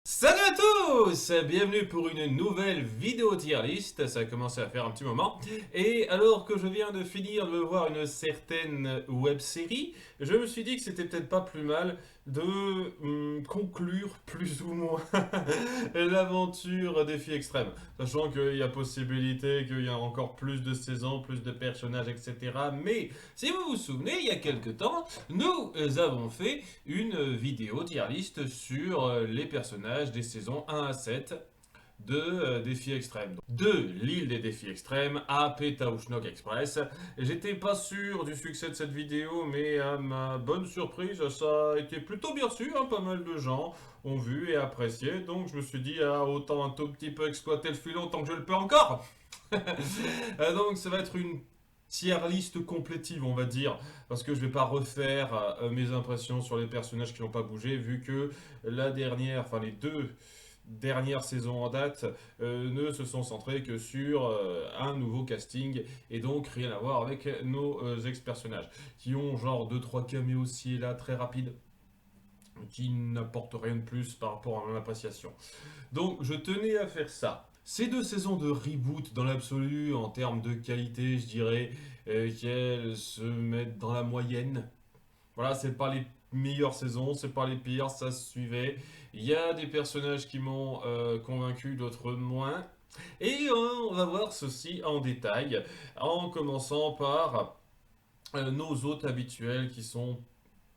Salut à tous! Bienvenue pour une nouvelle vidéo tier list, ça a commencé à faire un petit moment. Et alors que je viens de finir de voir une certaine web série, je me suis dit que c'était peut-être pas plus mal de conclure plus ou moins l'aventure Défi Extrême. Sachant qu'il y a possibilité qu'il y ait encore plus de saisons, plus de personnages, etc. Mais si vous vous souvenez, il y a quelques temps, nous avons fait une vidéo tier list sur les personnages des saisons 1 à 7 de Défis Extrêmes. De l'île des Défis Extrêmes à Pétaouchnok Express. J'étais pas sûr du succès de cette vidéo, mais à ma bonne surprise, ça a été plutôt bien reçu. Pas mal de gens ont vu et apprécié. Donc je me suis dit, autant un tout petit peu exploiter le filon tant que je le peux encore. Donc ça va être une tier list complétive, on va dire, parce que je vais pas refaire mes impressions sur les personnages qui n'ont pas bougé, vu que les deux dernières saisons en date ne se sont centrées que sur un nouveau casting et donc rien à voir avec nos ex-personnages qui ont genre deux trois caméos ci et là très rapides qui n'apportent rien de plus par rapport à mon appréciation. Donc je tenais à faire ça. Ces deux saisons de reboot dans l'absolu, en termes de qualité, je dirais qu'elles se mettent dans la moyenne. Voilà, c'est pas les meilleures saisons, c'est pas les pires, ça se suivait. Il y a des personnages qui m'ont convaincu, d'autres moins. Et on va voir ceci en détail, en commençant par nos hôtes habituels qui sont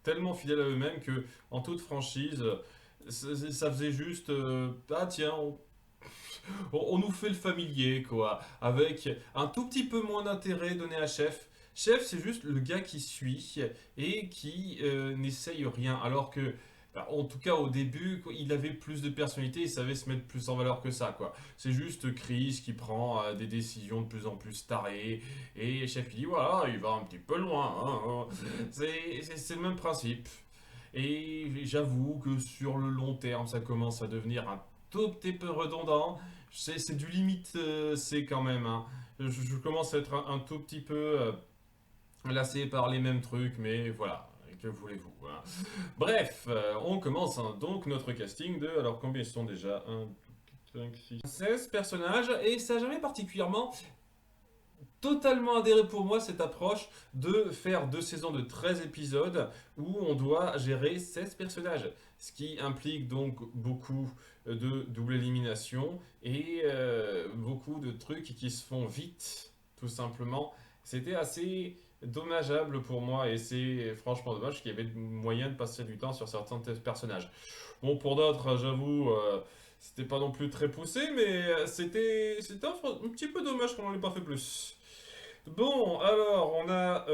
tellement fidèles à eux-mêmes que, en toute franchise, ça faisait juste ah tiens, on nous fait le familier, quoi, avec un tout petit peu moins d'intérêt donné à Chef. Chef, c'est juste le gars qui suit et qui n'essaye rien, alors que, bah, en tout cas au début, quoi, il avait plus de personnalité, il savait se mettre plus en valeur que ça, quoi. C'est juste Chris qui prend des décisions de plus en plus tarées, et Chef il dit voilà, il va un petit peu loin, hein. C'est le même principe. Et j'avoue que sur le long terme, ça commence à devenir un tout petit peu redondant. C'est du limite, c'est quand même, hein. Je commence à être un tout petit peu lassé par les mêmes trucs, mais voilà. Que voulez-vous, voilà. Bref, on commence hein, donc notre casting de. Alors, combien ils sont déjà 1, 5, 6, 16 personnages, et ça n'a jamais particulièrement totalement adhéré pour moi cette approche de faire deux saisons de 13 épisodes où on doit gérer 16 personnages. Ce qui implique donc beaucoup de double élimination et beaucoup de trucs qui se font vite, tout simplement. C'était assez dommageable pour moi et c'est franchement dommage qu'il y avait moyen de passer du temps sur certains personnages. Bon, pour d'autres, j'avoue, c'était pas non plus très poussé, mais c'était un petit peu dommage qu'on n'en ait pas fait plus. Bon, alors, on a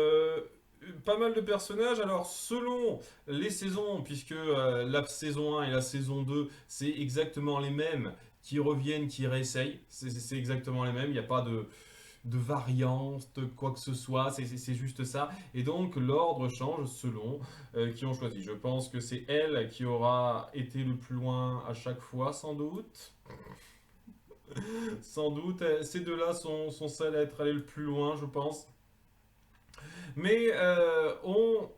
pas mal de personnages. Alors, selon les saisons, puisque la saison 1 et la saison 2, c'est exactement les mêmes qui reviennent, qui réessayent. C'est exactement les mêmes. Il n'y a pas de variante, de quoi que ce soit. C'est juste ça. Et donc, l'ordre change selon qui ont choisi. Je pense que c'est elle qui aura été le plus loin à chaque fois, sans doute. Sans doute, ces deux-là sont celles à être allées le plus loin, je pense. Mais on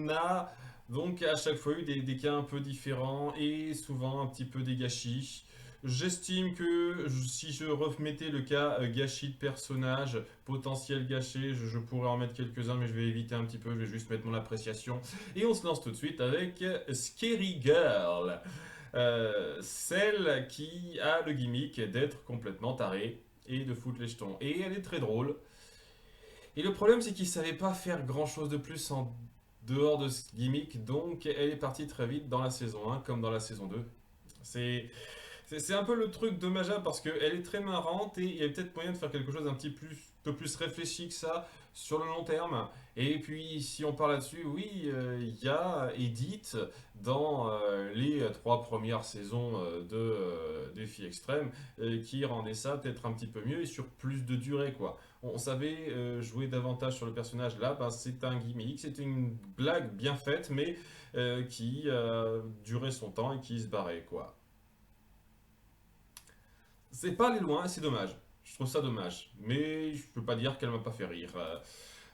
a donc à chaque fois eu des cas un peu différents et souvent un petit peu des gâchis. J'estime que si je remettais le cas gâchis de personnage, potentiel gâché, je pourrais en mettre quelques-uns, mais je vais éviter un petit peu, je vais juste mettre mon appréciation. Et on se lance tout de suite avec Scary Girl. Celle qui a le gimmick d'être complètement tarée et de foutre les jetons. Et elle est très drôle. Et le problème, c'est qu'il savait pas faire grand chose de plus en dehors de ce gimmick, donc elle est partie très vite dans la saison 1 comme dans la saison 2. C'est c'est un peu le truc dommageable parce qu'elle est très marrante et il y a peut-être moyen de faire quelque chose un petit peu plus réfléchi que ça sur le long terme. Et puis si on parle là-dessus, oui, il y a Edith dans les trois premières saisons Défi Extrême qui rendait ça peut-être un petit peu mieux et sur plus de durée quoi. On savait jouer davantage sur le personnage là, ben, c'est un gimmick, c'était une blague bien faite mais qui durait son temps et qui se barrait quoi. C'est pas aller loin, c'est dommage. Je trouve ça dommage. Mais je peux pas dire qu'elle m'a pas fait rire.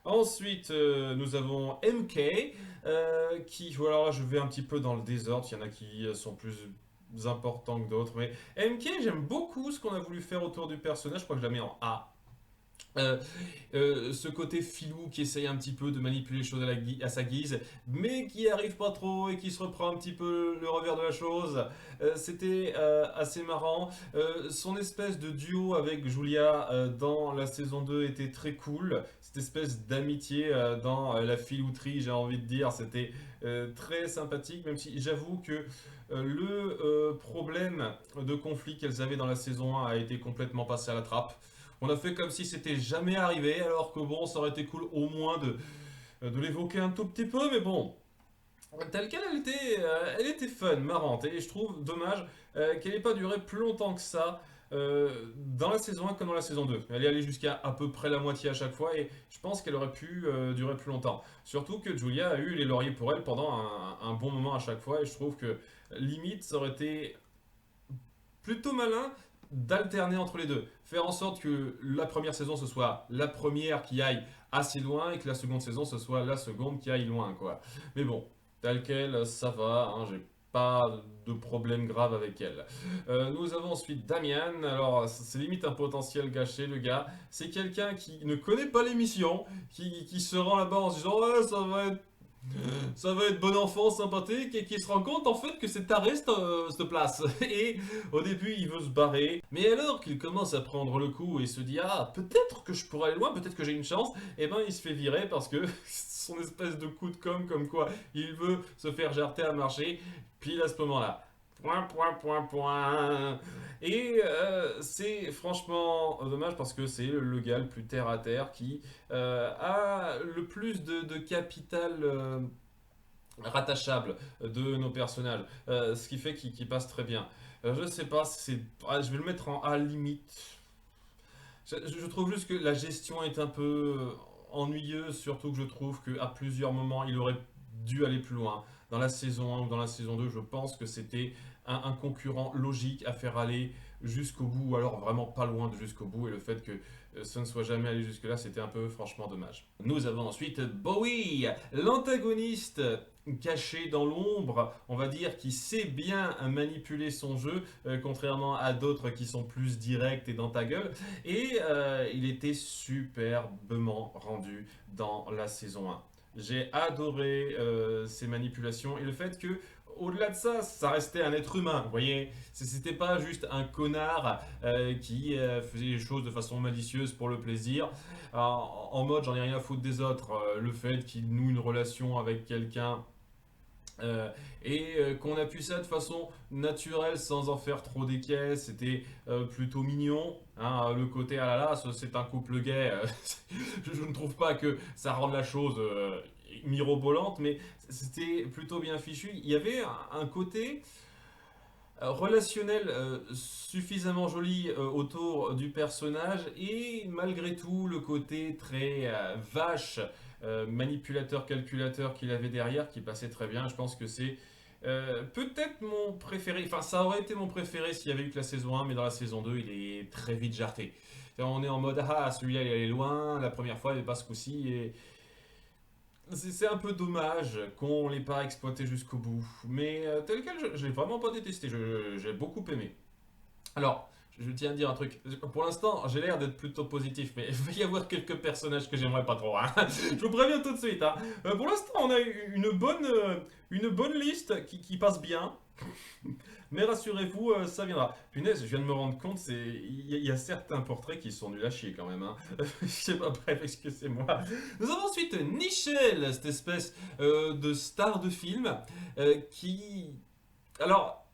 Ensuite, nous avons MK, qui, voilà, je vais un petit peu dans le désordre. Il y en a qui sont plus importants que d'autres. Mais MK, j'aime beaucoup ce qu'on a voulu faire autour du personnage. Je crois que je la mets en A. Euh, ce côté filou qui essaye un petit peu de manipuler les choses à sa guise, mais qui n'y arrive pas trop et qui se reprend un petit peu le revers de la chose. C'était assez marrant. Son espèce de duo avec Julia dans la saison 2 était très cool. Cette espèce d'amitié dans la filouterie, j'ai envie de dire, c'était très sympathique, même si j'avoue que le problème de conflit qu'elles avaient dans la saison 1 a été complètement passé à la trappe. On a fait comme si c'était jamais arrivé, alors que bon, ça aurait été cool au moins de l'évoquer un tout petit peu, mais bon, telle qu'elle, elle était fun, marrante, et je trouve dommage qu'elle n'ait pas duré plus longtemps que ça dans la saison 1 que dans la saison 2. Elle est allée jusqu'à à peu près la moitié à chaque fois, et je pense qu'elle aurait pu durer plus longtemps. Surtout que Julia a eu les lauriers pour elle pendant un bon moment à chaque fois, et je trouve que limite, ça aurait été plutôt malin d'alterner entre les deux. Faire en sorte que la première saison, ce soit la première qui aille assez loin et que la seconde saison, ce soit la seconde qui aille loin, quoi. Mais bon, tel quel, ça va, hein, j'ai pas de problème grave avec elle. Nous avons ensuite Damian. Alors, c'est limite un potentiel gâché, le gars. C'est quelqu'un qui ne connaît pas l'émission, qui se rend là-bas en se disant ouais, ça va être bon enfant, sympathique, et qui se rend compte en fait que c'est taré cette place. Et au début, il veut se barrer. Mais alors qu'il commence à prendre le coup et se dit ah, peut-être que je pourrais aller loin, peut-être que j'ai une chance, et ben il se fait virer parce que son espèce de coup de com' comme quoi il veut se faire jarter à marcher, pile à ce moment-là. Point, point, point, point. Et c'est franchement dommage parce que c'est le gars le plus terre à terre qui a le plus de capital rattachable de nos personnages, ce qui fait qu'il passe très bien. Je sais pas, je vais le mettre en A limite. Je trouve juste que la gestion est un peu ennuyeuse, surtout que je trouve qu'à plusieurs moments, il aurait dû aller plus loin. Dans la saison 1 ou dans la saison 2, je pense que c'était un concurrent logique à faire aller jusqu'au bout, ou alors vraiment pas loin de jusqu'au bout, et le fait que ça ne soit jamais allé jusque-là, c'était un peu franchement dommage. Nous avons ensuite Bowie, l'antagoniste caché dans l'ombre, on va dire, qui sait bien manipuler son jeu, contrairement à d'autres qui sont plus directs et dans ta gueule. Et il était superbement rendu dans la saison 1. J'ai adoré ces manipulations et le fait que au-delà de ça, ça restait un être humain, vous voyez. C'était pas juste un connard qui faisait les choses de façon malicieuse pour le plaisir. En mode, j'en ai rien à foutre des autres. Le fait qu'il noue une relation avec quelqu'un et qu'on appuie ça de façon naturelle sans en faire trop des caisses, c'était plutôt mignon. Hein, le côté ah là là, c'est un couple gay, je ne trouve pas que ça rende la chose mirobolante, mais c'était plutôt bien fichu. Il y avait un côté relationnel suffisamment joli autour du personnage et malgré tout le côté très vache, manipulateur, calculateur qu'il avait derrière qui passait très bien. Je pense que c'est peut-être mon préféré, enfin ça aurait été mon préféré s'il y avait eu que la saison 1, mais dans la saison 2 il est très vite jarté. On est en mode ah celui-là il est allé loin, la première fois il n'est pas ce coup-ci et c'est un peu dommage qu'on l'ait pas exploité jusqu'au bout. Mais tel quel, je l'ai vraiment pas détesté, j'ai beaucoup aimé. Alors, je tiens à dire un truc. Pour l'instant, j'ai l'air d'être plutôt positif, mais il va y avoir quelques personnages que j'aimerais pas trop, hein. Je vous préviens tout de suite, hein. Pour l'instant, on a une bonne liste qui passe bien. Mais rassurez-vous, ça viendra. Punaise, je viens de me rendre compte, il y a certains portraits qui sont nuls à chier quand même, hein. Je sais pas, bref, excusez-moi. Nous avons ensuite Nichelle, cette espèce de star de film qui... Alors,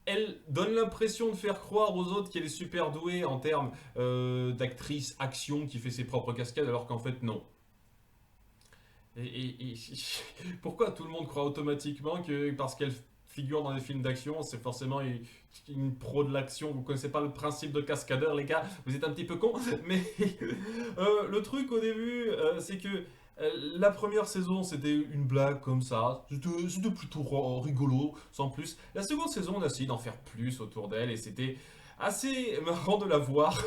elle donne l'impression de faire croire aux autres qu'elle est super douée en termes d'actrice action qui fait ses propres cascades, alors qu'en fait, non. Et pourquoi tout le monde croit automatiquement que parce qu'elle figure dans des films d'action, c'est forcément une pro de l'action. Vous connaissez pas le principe de cascadeur, les gars, vous êtes un petit peu cons. Mais le truc au début, c'est que la première saison, c'était une blague comme ça. C'était plutôt rigolo, sans plus. La seconde saison, on a essayé d'en faire plus autour d'elle et c'était assez marrant de la voir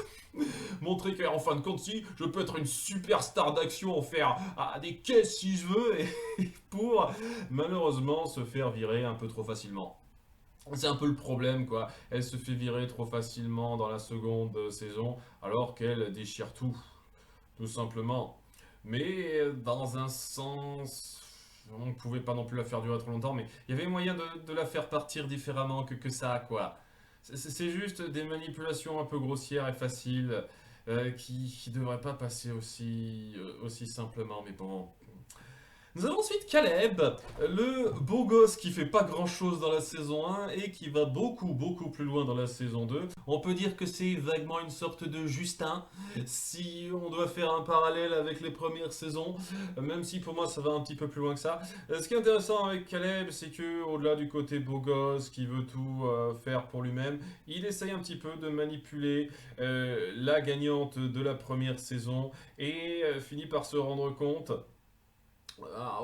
montrer qu'en fin de compte, si je peux être une superstar d'action, en faire des caisses si je veux, et pour malheureusement se faire virer un peu trop facilement. C'est un peu le problème, quoi. Elle se fait virer trop facilement dans la seconde saison, alors qu'elle déchire tout simplement. Mais dans un sens, on ne pouvait pas non plus la faire durer trop longtemps, mais il y avait moyen de la faire partir différemment que ça, quoi. C'est juste des manipulations un peu grossières et faciles qui devraient pas passer aussi simplement, mais bon. Nous avons ensuite Caleb, le beau gosse qui fait pas grand chose dans la saison 1 et qui va beaucoup plus loin dans la saison 2. On peut dire que c'est vaguement une sorte de Justin, si on doit faire un parallèle avec les premières saisons, même si pour moi ça va un petit peu plus loin que ça. Ce qui est intéressant avec Caleb, c'est que au-delà du côté beau gosse qui veut tout faire pour lui-même, il essaye un petit peu de manipuler la gagnante de la première saison et finit par se rendre compte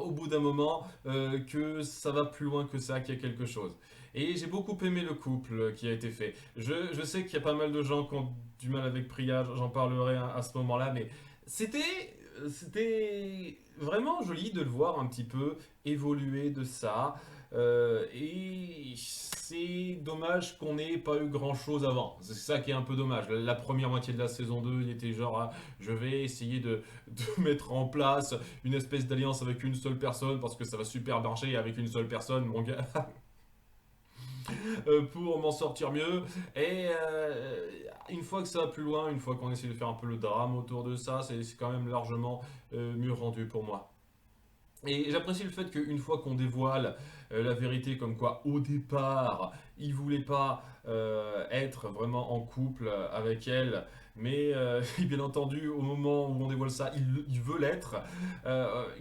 au bout d'un moment que ça va plus loin que ça, qu'il y a quelque chose. Et j'ai beaucoup aimé le couple qui a été fait. Je sais qu'il y a pas mal de gens qui ont du mal avec Priya, j'en parlerai à ce moment-là, mais c'était vraiment joli de le voir un petit peu évoluer de ça. Et c'est dommage qu'on n'ait pas eu grand-chose avant. C'est ça qui est un peu dommage. La première moitié de la saison 2, il était genre, ah, je vais essayer de mettre en place une espèce d'alliance avec une seule personne parce que ça va super marcher avec une seule personne, mon gars, pour m'en sortir mieux. Et une fois que ça va plus loin, une fois qu'on essaie de faire un peu le drame autour de ça, c'est quand même largement mieux rendu pour moi. Et j'apprécie le fait qu'une fois qu'on dévoile la vérité, comme quoi au départ il voulait pas être vraiment en couple avec elle, mais bien entendu au moment où on dévoile ça, il veut l'être.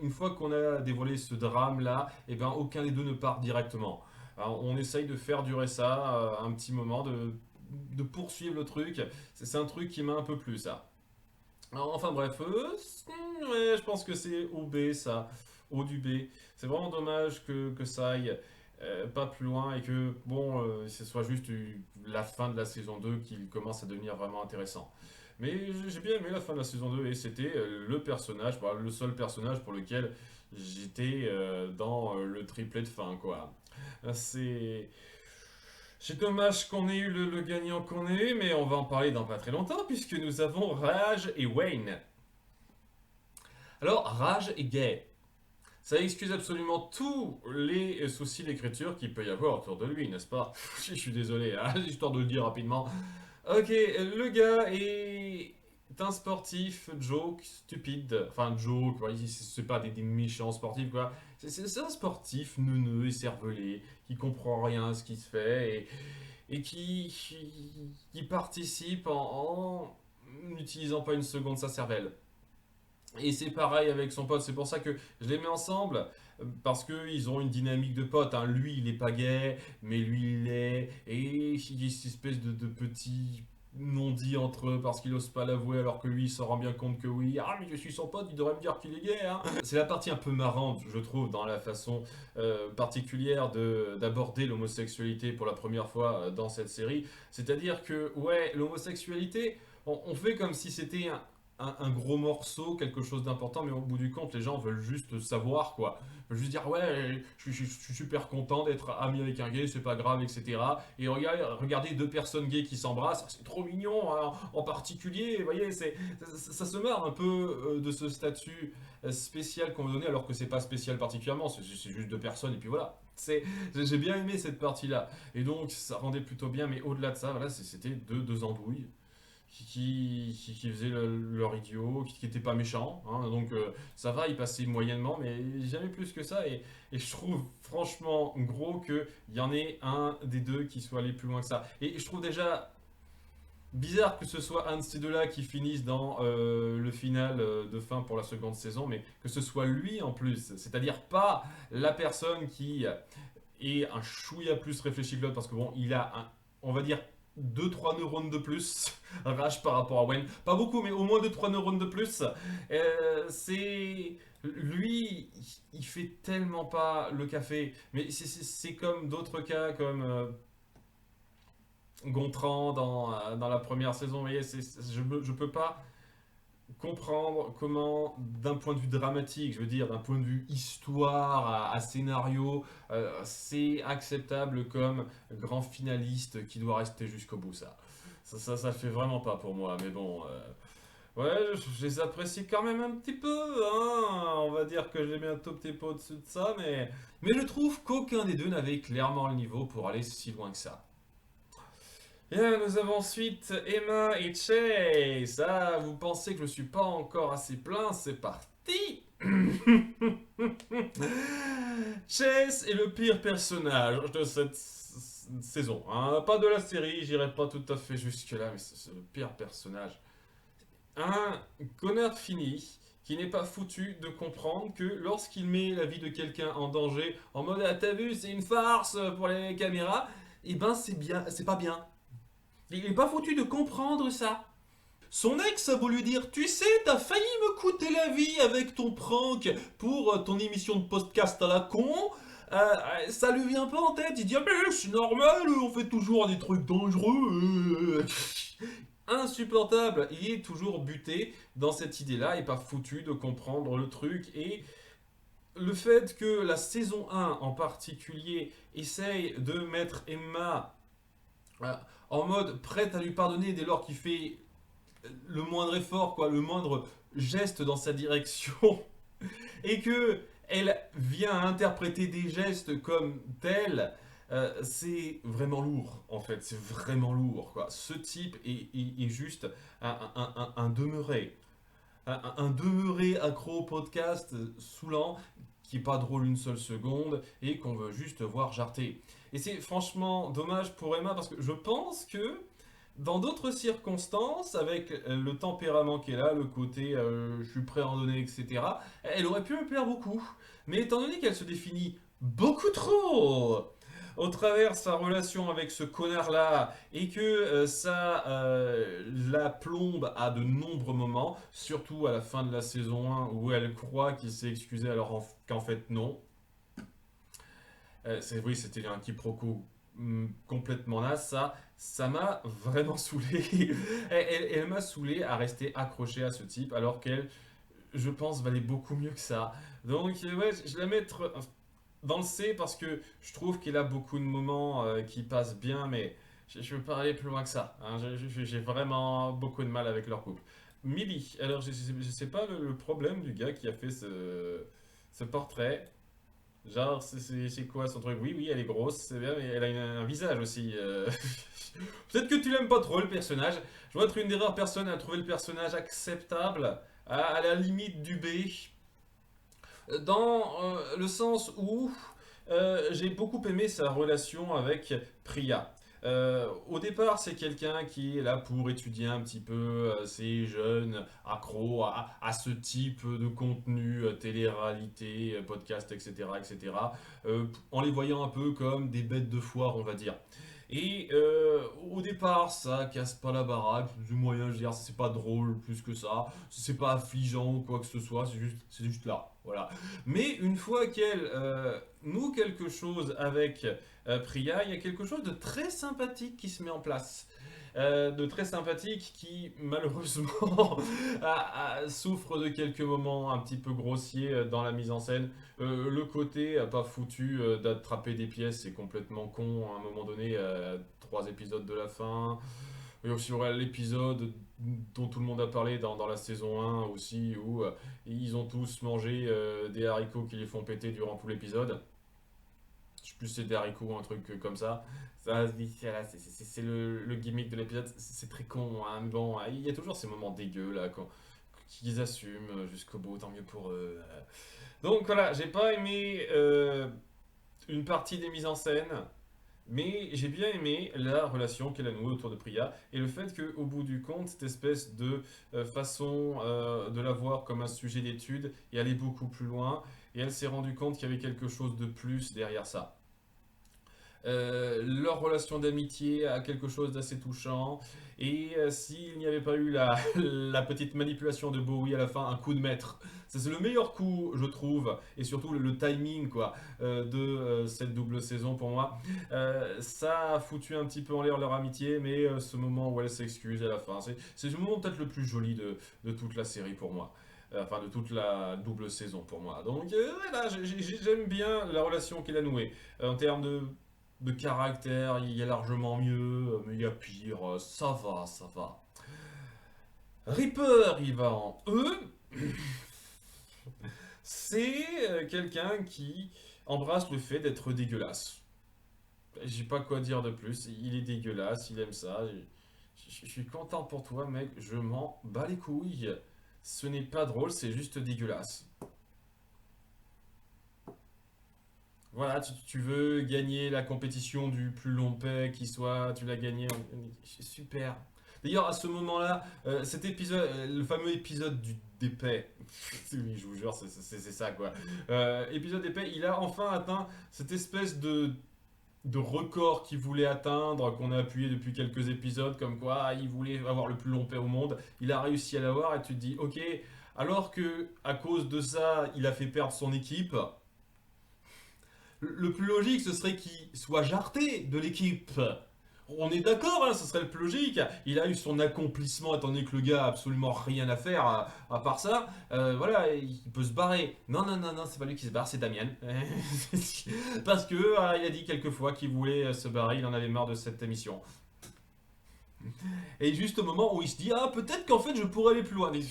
Une fois qu'on a dévoilé ce drame là, et ben aucun des deux ne part directement. Alors, on essaye de faire durer ça un petit moment, de poursuivre le truc. C'est un truc qui m'a un peu plu ça. Alors, enfin bref, ouais, je pense que c'est au B ça, au du B. C'est vraiment dommage que ça aille pas plus loin et que bon, ce soit juste la fin de la saison 2 qui commence à devenir vraiment intéressant. Mais j'ai bien aimé la fin de la saison 2 et c'était le personnage, bah, le seul personnage pour lequel j'étais dans le triplet de fin quoi. C'est c'est dommage qu'on ait eu le gagnant qu'on ait eu, mais on va en parler dans pas très longtemps puisque nous avons Raj et Wayne. Alors, Raj est gay. Ça excuse absolument tous les soucis d'écriture qu'il peut y avoir autour de lui, n'est-ce pas? Je suis désolé, hein, histoire de le dire rapidement. Ok, le gars est un sportif joke, stupide. Enfin, joke, ouais, c'est pas des méchants sportifs, quoi. C'est un sportif neuneux et cervelé qui comprend rien à ce qui se fait et qui participe en n'utilisant pas une seconde sa cervelle. Et c'est pareil avec son pote, c'est pour ça que je les mets ensemble, parce qu'ils ont une dynamique de pote, hein. Lui, il est pas gay, mais lui, il l'est, et il y a cette espèce de petit non-dit entre eux parce qu'il ose pas l'avouer alors que lui il s'en rend bien compte que oui. Ah mais je suis son pote, il devrait me dire qu'il est gay, hein. C'est la partie un peu marrante je trouve dans la façon particulière d'aborder l'homosexualité pour la première fois dans cette série. C'est-à-dire que ouais, l'homosexualité, on fait comme si c'était un gros morceau, quelque chose d'important, mais au bout du compte, les gens veulent juste savoir quoi. Ils veulent juste dire ouais, je suis super content d'être ami avec un gay, c'est pas grave, etc. Et regardez deux personnes gays qui s'embrassent, c'est trop mignon, hein, en particulier, vous voyez, ça se marre un peu de ce statut spécial qu'on veut donner, alors que c'est pas spécial particulièrement, c'est juste deux personnes, et puis voilà. J'ai bien aimé cette partie-là. Et donc, ça rendait plutôt bien, mais au-delà de ça, voilà, c'était deux andouilles qui faisaient leur idiot, qui n'étaient pas méchants, hein. Donc ça va, ils passaient moyennement, mais jamais plus que ça. Et je trouve franchement gros qu'il y en ait un des deux qui soit allé plus loin que ça. Et je trouve déjà bizarre que ce soit un de ces deux-là qui finisse dans le final de fin pour la seconde saison, mais que ce soit lui en plus. C'est-à-dire pas la personne qui est un chouïa plus réfléchi que l'autre, parce que bon, il a un, on va dire, deux trois neurones de plus, Raj par rapport à Wayne. Pas beaucoup, mais au moins deux trois neurones de plus. C'est. Lui, il fait tellement pas le café. Mais c'est comme d'autres cas, comme Gontran dans la première saison. Vous voyez, je peux pas comprendre comment, d'un point de vue dramatique, je veux dire, d'un point de vue histoire, à scénario, c'est acceptable comme grand finaliste qui doit rester jusqu'au bout, ça. Ça fait vraiment pas pour moi, mais bon, ouais, je les apprécie quand même un petit peu, hein. On va dire que je les mets un tout petit peu au-dessus de ça, mais je trouve qu'aucun des deux n'avait clairement le niveau pour aller si loin que ça. Bien, nous avons ensuite Emma et Chase. Ah, vous pensez que je suis pas encore assez plein? C'est parti! Chase est le pire personnage de cette saison, hein. Pas de la série, j'irai pas tout à fait jusque-là, mais c'est le pire personnage. Un connard fini qui n'est pas foutu de comprendre que lorsqu'il met la vie de quelqu'un en danger, en mode ah, t'as vu, c'est une farce pour les caméras, et ben c'est bien, c'est pas bien. Il est pas foutu de comprendre ça. Son ex a beau lui dire, tu sais, t'as failli me coûter la vie avec ton prank pour ton émission de podcast à la con. Ça lui vient pas en tête. Il dit, ah mais c'est normal, on fait toujours des trucs dangereux. Insupportable. Il est toujours buté dans cette idée-là et pas foutu de comprendre le truc. Et le fait que la saison 1 en particulier essaye de mettre Emma euh, en mode prête à lui pardonner dès lors qu'il fait le moindre effort, quoi, le moindre geste dans sa direction, et que elle vient interpréter des gestes comme tels, c'est vraiment lourd, en fait, c'est vraiment lourd, quoi. Ce type est juste un demeuré. Un demeuré accro au podcast saoulant qui est pas drôle une seule seconde et qu'on veut juste voir jarter. Et c'est franchement dommage pour Emma parce que je pense que dans d'autres circonstances, avec le tempérament qu'elle a, le côté je suis prêt à en donner, etc., elle aurait pu me plaire beaucoup. Mais étant donné qu'elle se définit beaucoup trop au travers de sa relation avec ce connard-là et que ça la plombe à de nombreux moments, surtout à la fin de la saison 1 où elle croit qu'il s'est excusé alors qu'en fait non. Oui, c'était un quiproquo complètement naze, ça m'a vraiment saoulé. Elle m'a saoulé à rester accrochée à ce type, alors qu'elle, je pense, valait beaucoup mieux que ça. Donc, ouais, je la mettre dans le C parce que je trouve qu'elle a beaucoup de moments qui passent bien, mais je veux pas aller plus loin que ça, hein. J'ai vraiment beaucoup de mal avec leur couple. Millie, alors je sais pas le problème du gars qui a fait ce portrait. Genre, c'est quoi son truc? Oui, oui, elle est grosse, c'est bien, mais elle a un visage aussi. Peut-être que tu l'aimes pas trop, le personnage. Je dois être une des rares personnes à trouver le personnage acceptable, à la limite du B, dans le sens où j'ai beaucoup aimé sa relation avec Priya. Au départ, c'est quelqu'un qui est là pour étudier un petit peu ces jeunes accros à ce type de contenu, télé-réalité, podcast, etc., etc., en les voyant un peu comme des bêtes de foire, on va dire. Et au départ, ça casse pas la baraque, du moyen, je veux dire, c'est pas drôle plus que ça, c'est pas affligeant ou quoi que ce soit, c'est juste là, voilà. Mais une fois qu'elle noue quelque chose avec Priya, il y a quelque chose de très sympathique qui se met en place. De très sympathique qui malheureusement souffre de quelques moments un petit peu grossiers dans la mise en scène. Le côté pas foutu d'attraper des pièces, c'est complètement con à un moment donné, 3 épisodes de la fin. Et aussi ouais, l'épisode dont tout le monde a parlé dans la saison 1 aussi, où ils ont tous mangé des haricots qui les font péter durant tout l'épisode. Je sais plus si c'est des haricots ou un truc comme ça. Ça, voilà, c'est le gimmick de l'épisode. C'est très con, hein, mais bon, il y a toujours ces moments dégueux là qu'ils assument jusqu'au bout, tant mieux pour eux. Donc voilà, j'ai pas aimé une partie des mises en scène, mais j'ai bien aimé la relation qu'elle a nouée autour de Priya et le fait qu'au bout du compte, cette espèce de façon de la voir comme un sujet d'étude et aller beaucoup plus loin, et elle s'est rendue compte qu'il y avait quelque chose de plus derrière ça. Leur relation d'amitié a quelque chose d'assez touchant. Et s'il n'y avait pas eu la petite manipulation de Bowie à la fin, un coup de maître. Ça, c'est le meilleur coup, je trouve, et surtout le timing quoi, de cette double saison pour moi. Ça a foutu un petit peu en l'air leur amitié, mais ce moment où elle s'excuse à la fin, c'est le moment peut-être le plus joli de toute la série pour moi. Enfin, de toute la double saison pour moi. Donc voilà, j'aime bien la relation qu'il a nouée. En termes de caractère, il y a largement mieux, mais il y a pire, ça va, ça va. Reaper, il va en E. C'est quelqu'un qui embrasse le fait d'être dégueulasse. J'ai pas quoi dire de plus, il est dégueulasse, il aime ça. Je suis content pour toi, mec, je m'en bats les couilles. Ce n'est pas drôle, c'est juste dégueulasse. Voilà, tu veux gagner la compétition du plus long paix qui soit, tu l'as gagné, super. D'ailleurs, à ce moment-là, cet épisode, le fameux épisode d'épée, oui, je vous jure, c'est ça quoi. Épisode d'épée, il a enfin atteint cette espèce de record qu'il voulait atteindre, qu'on a appuyé depuis quelques épisodes, comme quoi il voulait avoir le plus long paix au monde. Il a réussi à l'avoir et tu te dis, ok, alors que à cause de ça, il a fait perdre son équipe. Le plus logique, ce serait qu'il soit jarté de l'équipe. On est d'accord, hein, ce serait le plus logique. Il a eu son accomplissement, étant donné que le gars a absolument rien à faire à part ça. Voilà, il peut se barrer. Non, non, non, non, c'est pas lui qui se barre, c'est Damien. Parce que il a dit quelques fois qu'il voulait se barrer, il en avait marre de cette émission. Et juste au moment où il se dit, ah, peut-être qu'en fait je pourrais aller plus loin. Mais,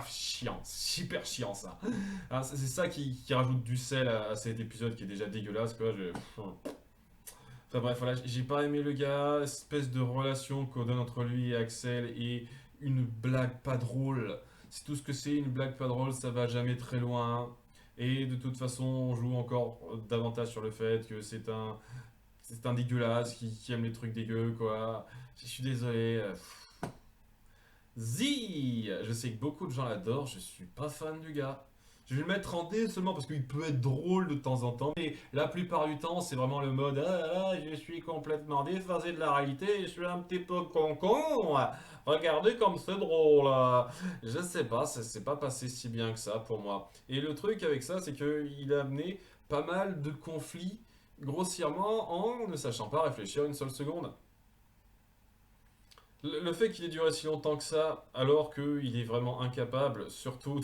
chiant, super chiant ça. Ah, c'est ça qui rajoute du sel à cet épisode qui est déjà dégueulasse, quoi. Enfin bref, voilà, j'ai pas aimé le gars, espèce de relation qu'on donne entre lui et Axel et une blague pas drôle. C'est tout ce que c'est, une blague pas drôle, ça va jamais très loin. Et de toute façon, on joue encore davantage sur le fait que c'est un dégueulasse qui aime les trucs dégueux, quoi. Je suis désolé. Zi! Je sais que beaucoup de gens l'adorent, je suis pas fan du gars. Je vais le mettre en D seulement parce qu'il peut être drôle de temps en temps, mais la plupart du temps, c'est vraiment le mode ah, je suis complètement déphasé de la réalité, je suis un petit peu con. Regardez comme c'est drôle. Je sais pas, ça s'est pas passé si bien que ça pour moi. Et le truc avec ça, c'est qu'il a amené pas mal de conflits grossièrement en ne sachant pas réfléchir une seule seconde. Le fait qu'il ait duré si longtemps que ça, alors qu'il est vraiment incapable, surtout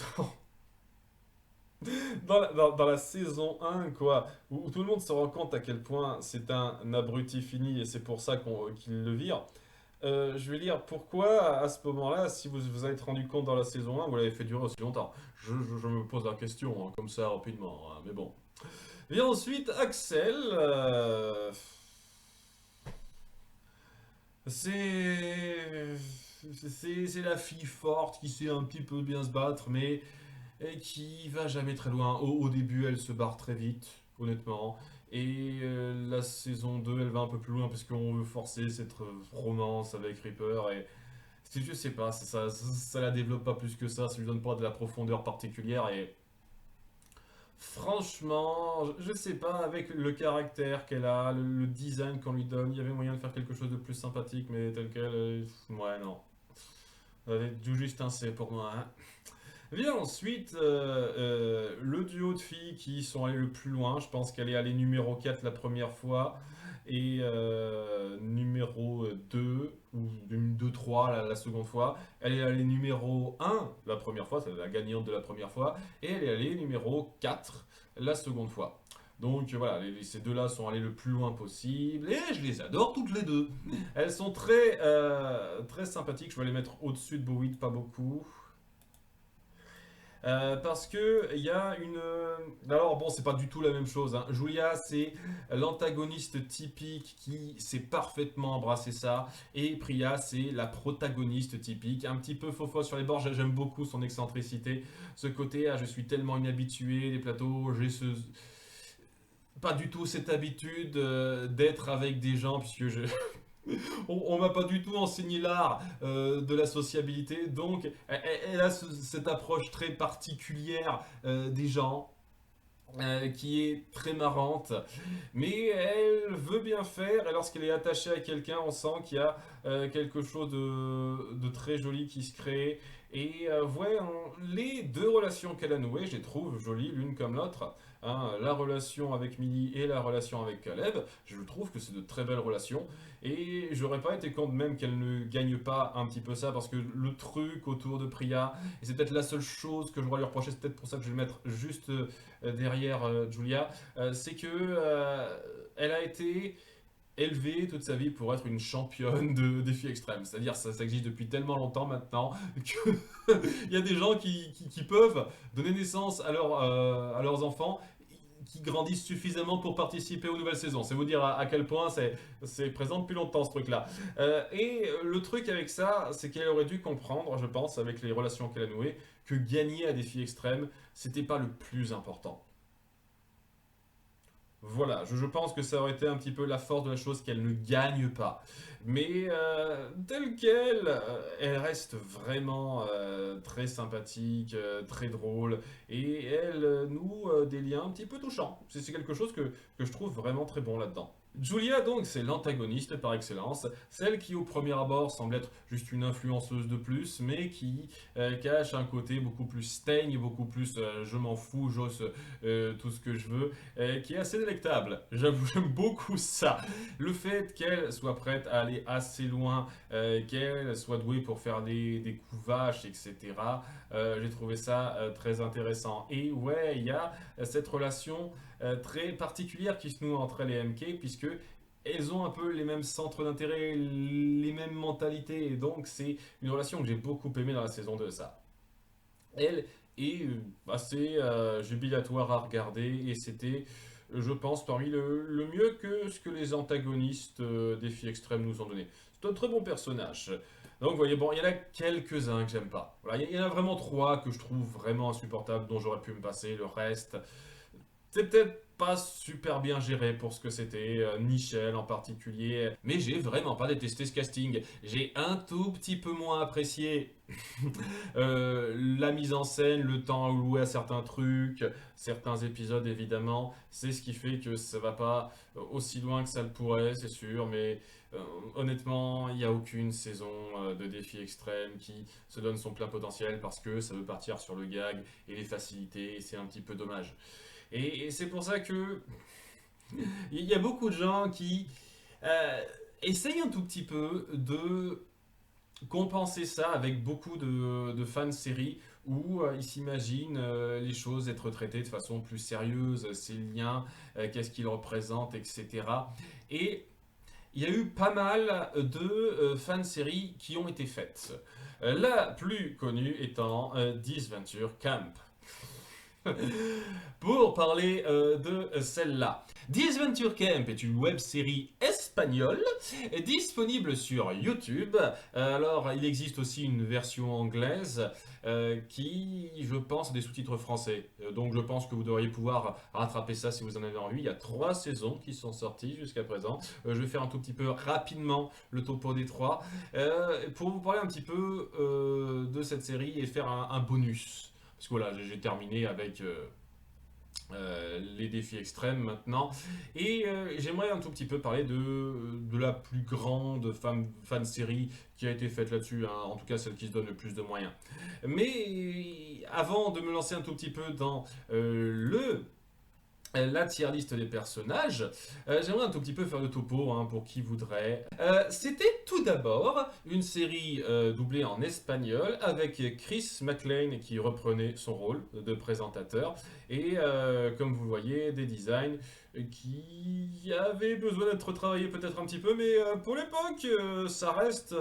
dans la saison 1, quoi, où tout le monde se rend compte à quel point c'est un abruti fini et c'est pour ça qu'il le vire. Je vais lire pourquoi, à ce moment-là, si vous vous êtes rendu compte dans la saison 1, vous l'avez fait durer aussi longtemps. Je me pose la question, hein, comme ça, rapidement, hein, mais bon. Et ensuite, Axel, c'est c'est la fille forte qui sait un petit peu bien se battre, mais et qui va jamais très loin. Au début, elle se barre très vite, honnêtement. Et la saison 2 elle va un peu plus loin parce qu'on veut forcer cette romance avec Reaper. Et je sais pas, ça la développe pas plus que ça lui donne pas de la profondeur particulière. Et franchement, je sais pas, avec le caractère qu'elle a, le design qu'on lui donne, il y avait moyen de faire quelque chose de plus sympathique, mais tel quel, ouais, non. Tout juste un C pour moi, hein. Vient ensuite le duo de filles qui sont allées le plus loin. Je pense qu'elle est allée numéro 4 la première fois et numéro 2 ou 2-3 la seconde fois. Elle est allée numéro 1 la première fois, c'est la gagnante de la première fois, et elle est allée numéro 4 la seconde fois. Donc voilà, ces deux-là sont allés le plus loin possible et je les adore toutes les deux. Elles sont très sympathiques, je vais les mettre au-dessus de Bowie, pas beaucoup. Parce que il y a une. Alors bon, c'est pas du tout la même chose, hein. Julia, c'est l'antagoniste typique qui sait parfaitement embrasser ça, et Priya, c'est la protagoniste typique, un petit peu faux sur les bords. J'aime beaucoup son excentricité, ce côté, ah, je suis tellement inhabitué des plateaux, j'ai pas du tout cette habitude d'être avec des gens puisque on m'a pas du tout enseigné l'art de la sociabilité, donc elle a cette approche très particulière des gens. qui est très marrante, mais elle veut bien faire, et lorsqu'elle est attachée à quelqu'un, on sent qu'il y a quelque chose de très joli qui se crée. Et ouais, les deux relations qu'elle a nouées, je les trouve jolies l'une comme l'autre. Hein. La relation avec Millie et la relation avec Caleb, je trouve que c'est de très belles relations. Et j'aurais pas été contre même qu'elle ne gagne pas un petit peu ça, parce que le truc autour de Priya, et c'est peut-être la seule chose que je pourrais lui reprocher, c'est peut-être pour ça que je vais le mettre juste derrière Julia, c'est que elle a été élevée toute sa vie pour être une championne de défis extrêmes. C'est-à-dire ça existe depuis tellement longtemps maintenant qu'il y a des gens qui peuvent donner naissance à leurs enfants qui grandissent suffisamment pour participer aux nouvelles saisons. C'est vous dire à quel point c'est présent depuis longtemps ce truc-là. Et le truc avec ça, c'est qu'elle aurait dû comprendre, je pense, avec les relations qu'elle a nouées, que gagner à défis extrêmes, c'était pas le plus important. Voilà, je pense que ça aurait été un petit peu la force de la chose qu'elle ne gagne pas. Mais telle qu'elle, elle reste vraiment très sympathique, très drôle, et elle noue des liens un petit peu touchants. C'est quelque chose que je trouve vraiment très bon là-dedans. Julia, donc, c'est l'antagoniste par excellence, celle qui au premier abord semble être juste une influenceuse de plus, mais qui cache un côté beaucoup plus steigne, beaucoup plus je m'en fous, j'ose tout ce que je veux, qui est assez délectable. J'avoue, j'aime beaucoup ça. Le fait qu'elle soit prête à aller assez loin, qu'elle soit douée pour faire des coups vaches, etc., j'ai trouvé ça très intéressant. Et ouais, il y a cette relation très particulière qui se noue entre elle et MK, puisque elles ont un peu les mêmes centres d'intérêt, les mêmes mentalités, et donc c'est une relation que j'ai beaucoup aimée dans la saison 2, ça. Elle est assez jubilatoire à regarder, et c'était, je pense, parmi le mieux que ce que les antagonistes Défis Extrêmes nous ont donné. C'est un très bon personnage. Donc, vous voyez, bon, il y en a quelques-uns que j'aime pas. Voilà, il y en a vraiment trois que je trouve vraiment insupportables, dont j'aurais pu me passer. Le reste, c'est peut-être pas super bien géré pour ce que c'était, Nichelle en particulier, mais j'ai vraiment pas détesté ce casting. J'ai un tout petit peu moins apprécié la mise en scène, le temps alloué à certains trucs, certains épisodes évidemment. C'est ce qui fait que ça va pas aussi loin que ça le pourrait, c'est sûr, mais honnêtement, il n'y a aucune saison de défi extrême qui se donne son plein potentiel parce que ça veut partir sur le gag et les facilités, et c'est un petit peu dommage. Et c'est pour ça que il y a beaucoup de gens qui essayent un tout petit peu de compenser ça avec beaucoup de fans de séries où ils s'imaginent les choses être traitées de façon plus sérieuse, ces liens, qu'est-ce qu'ils représentent, etc. Et il y a eu pas mal de fans de séries qui ont été faites. La plus connue étant This Venture Camp. Pour parler de celle-là. This Venture Camp est une web-série espagnole disponible sur YouTube. Alors, il existe aussi une version anglaise qui, je pense, a des sous-titres français. Donc, je pense que vous devriez pouvoir rattraper ça si vous en avez envie. Il y a 3 saisons qui sont sorties jusqu'à présent. Je vais faire un tout petit peu rapidement le topo des 3 pour vous parler un petit peu de cette série et faire un bonus. Parce que voilà, j'ai terminé avec les défis extrêmes maintenant. Et j'aimerais un tout petit peu parler de la plus grande fan série qui a été faite là-dessus, hein, en tout cas celle qui se donne le plus de moyens. Mais avant de me lancer un tout petit peu dans la tier list des personnages, j'aimerais un tout petit peu faire le topo hein, pour qui voudrait. C'était tout d'abord une série doublée en espagnol avec Chris McLean qui reprenait son rôle de présentateur et comme vous le voyez des designs qui avaient besoin d'être travaillés peut-être un petit peu mais pour l'époque ça reste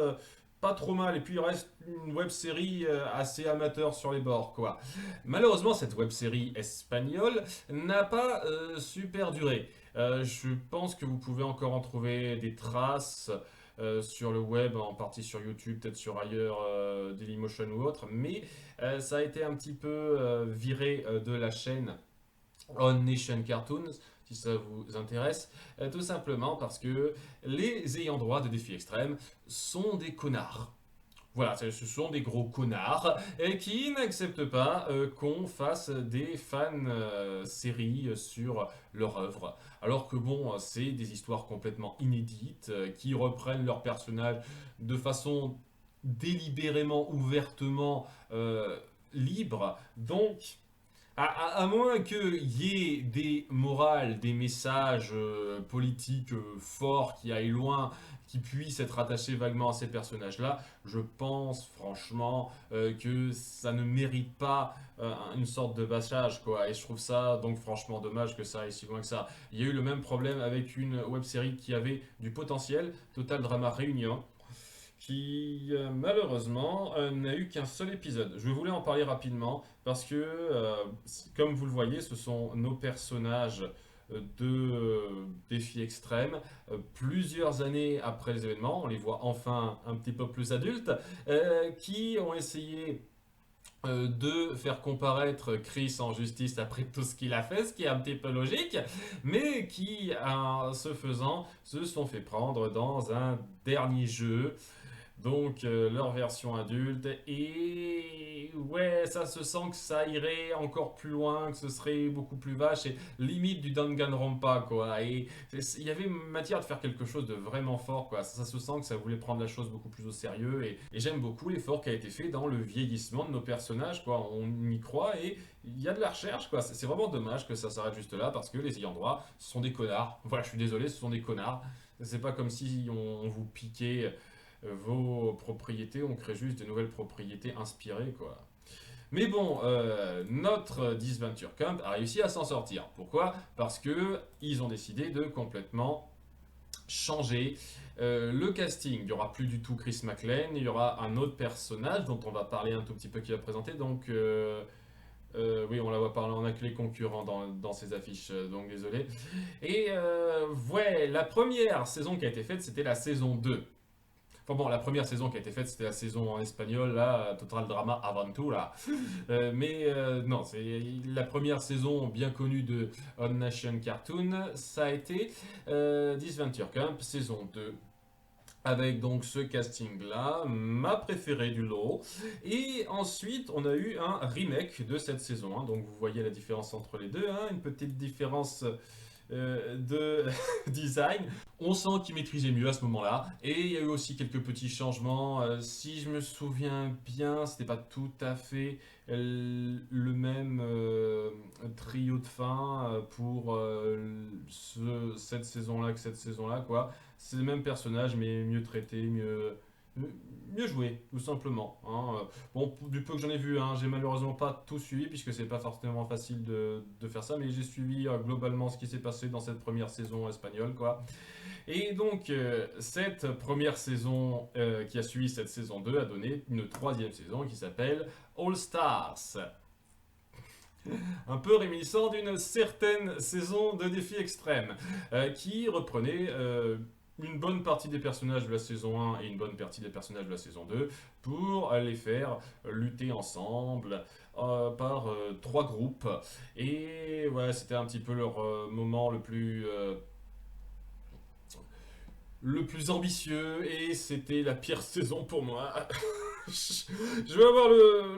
pas trop mal et puis il reste une web série assez amateur sur les bords quoi. Malheureusement cette web série espagnole n'a pas super duré. Je pense que vous pouvez encore en trouver des traces sur le web, en partie sur YouTube, peut-être sur ailleurs, Dailymotion ou autre, mais ça a été un petit peu viré de la chaîne On Nation Cartoons, si ça vous intéresse, tout simplement parce que les ayants droit de Défis Extrêmes sont des connards. Voilà, ce sont des gros connards qui n'acceptent pas qu'on fasse des fan-séries sur leur œuvre. Alors que bon, c'est des histoires complètement inédites qui reprennent leurs personnages de façon délibérément, ouvertement libre. Donc, à moins qu'il y ait des morales, des messages politiques forts qui aillent loin, qui puissent être attachés vaguement à ces personnages-là, je pense franchement que ça ne mérite pas une sorte de bâchage, quoi. Et je trouve ça donc franchement dommage que ça aille si loin que ça. Il y a eu le même problème avec une web-série qui avait du potentiel, Total Drama Réunion, qui malheureusement n'a eu qu'un seul épisode. Je voulais en parler rapidement parce que, comme vous le voyez, ce sont nos personnages de défis extrêmes. Plusieurs années après les événements, on les voit enfin un petit peu plus adultes, qui ont essayé de faire comparaître Chris en justice après tout ce qu'il a fait, ce qui est un petit peu logique, mais qui, en ce faisant, se sont fait prendre dans un dernier jeu, donc leur version adulte, et ouais, ça se sent que ça irait encore plus loin, que ce serait beaucoup plus vache, et limite du Danganronpa, quoi. Et il y avait matière de faire quelque chose de vraiment fort, quoi. Ça se sent que ça voulait prendre la chose beaucoup plus au sérieux, et j'aime beaucoup l'effort qui a été fait dans le vieillissement de nos personnages, quoi. On y croit, et il y a de la recherche, quoi. C'est vraiment dommage que ça s'arrête juste là, parce que les ayants droit, ce sont des connards. Voilà, je suis désolé, ce sont des connards. C'est pas comme si on vous piquait vos propriétés, on crée juste de nouvelles propriétés inspirées, quoi. Mais bon, notre Disventure Camp a réussi à s'en sortir. Pourquoi? Parce que ils ont décidé de complètement changer le casting. Il n'y aura plus du tout Chris MacLaine, il y aura un autre personnage dont on va parler un tout petit peu qui va présenter. Donc, oui, on la voit parler, on a que les concurrents dans ces affiches, donc désolé. Et ouais, la première saison qui a été faite, c'était la saison 2. Enfin bon, la première saison qui a été faite, c'était la saison en espagnol, là, Total Drama Aventura. Mais non, c'est la première saison bien connue de On Nation Cartoon. Ça a été Disventure Camp, saison 2. Avec donc ce casting-là, ma préférée du lot. Et ensuite, on a eu un remake de cette saison, hein. Donc vous voyez la différence entre les deux, hein. Une petite différence de design. On sent qu'il maîtrisait mieux à ce moment-là. Et il y a eu aussi quelques petits changements. Si je me souviens bien, c'était pas tout à fait le même trio de fin pour cette saison-là que cette saison-là, quoi. C'est le même personnage, mais mieux traité, mieux joué, tout simplement, hein. Bon, du peu que j'en ai vu, hein, j'ai malheureusement pas tout suivi, puisque c'est pas forcément facile de faire ça, mais j'ai suivi globalement ce qui s'est passé dans cette première saison espagnole, quoi. Et donc, cette première saison qui a suivi cette saison 2 a donné une troisième saison qui s'appelle All Stars. Un peu réminiscent d'une certaine saison de défis extrêmes, qui reprenait une bonne partie des personnages de la saison 1 et une bonne partie des personnages de la saison 2 pour les faire lutter ensemble par trois groupes. Et ouais, c'était un petit peu leur moment le plus ambitieux, et c'était la pire saison pour moi. Je vais avoir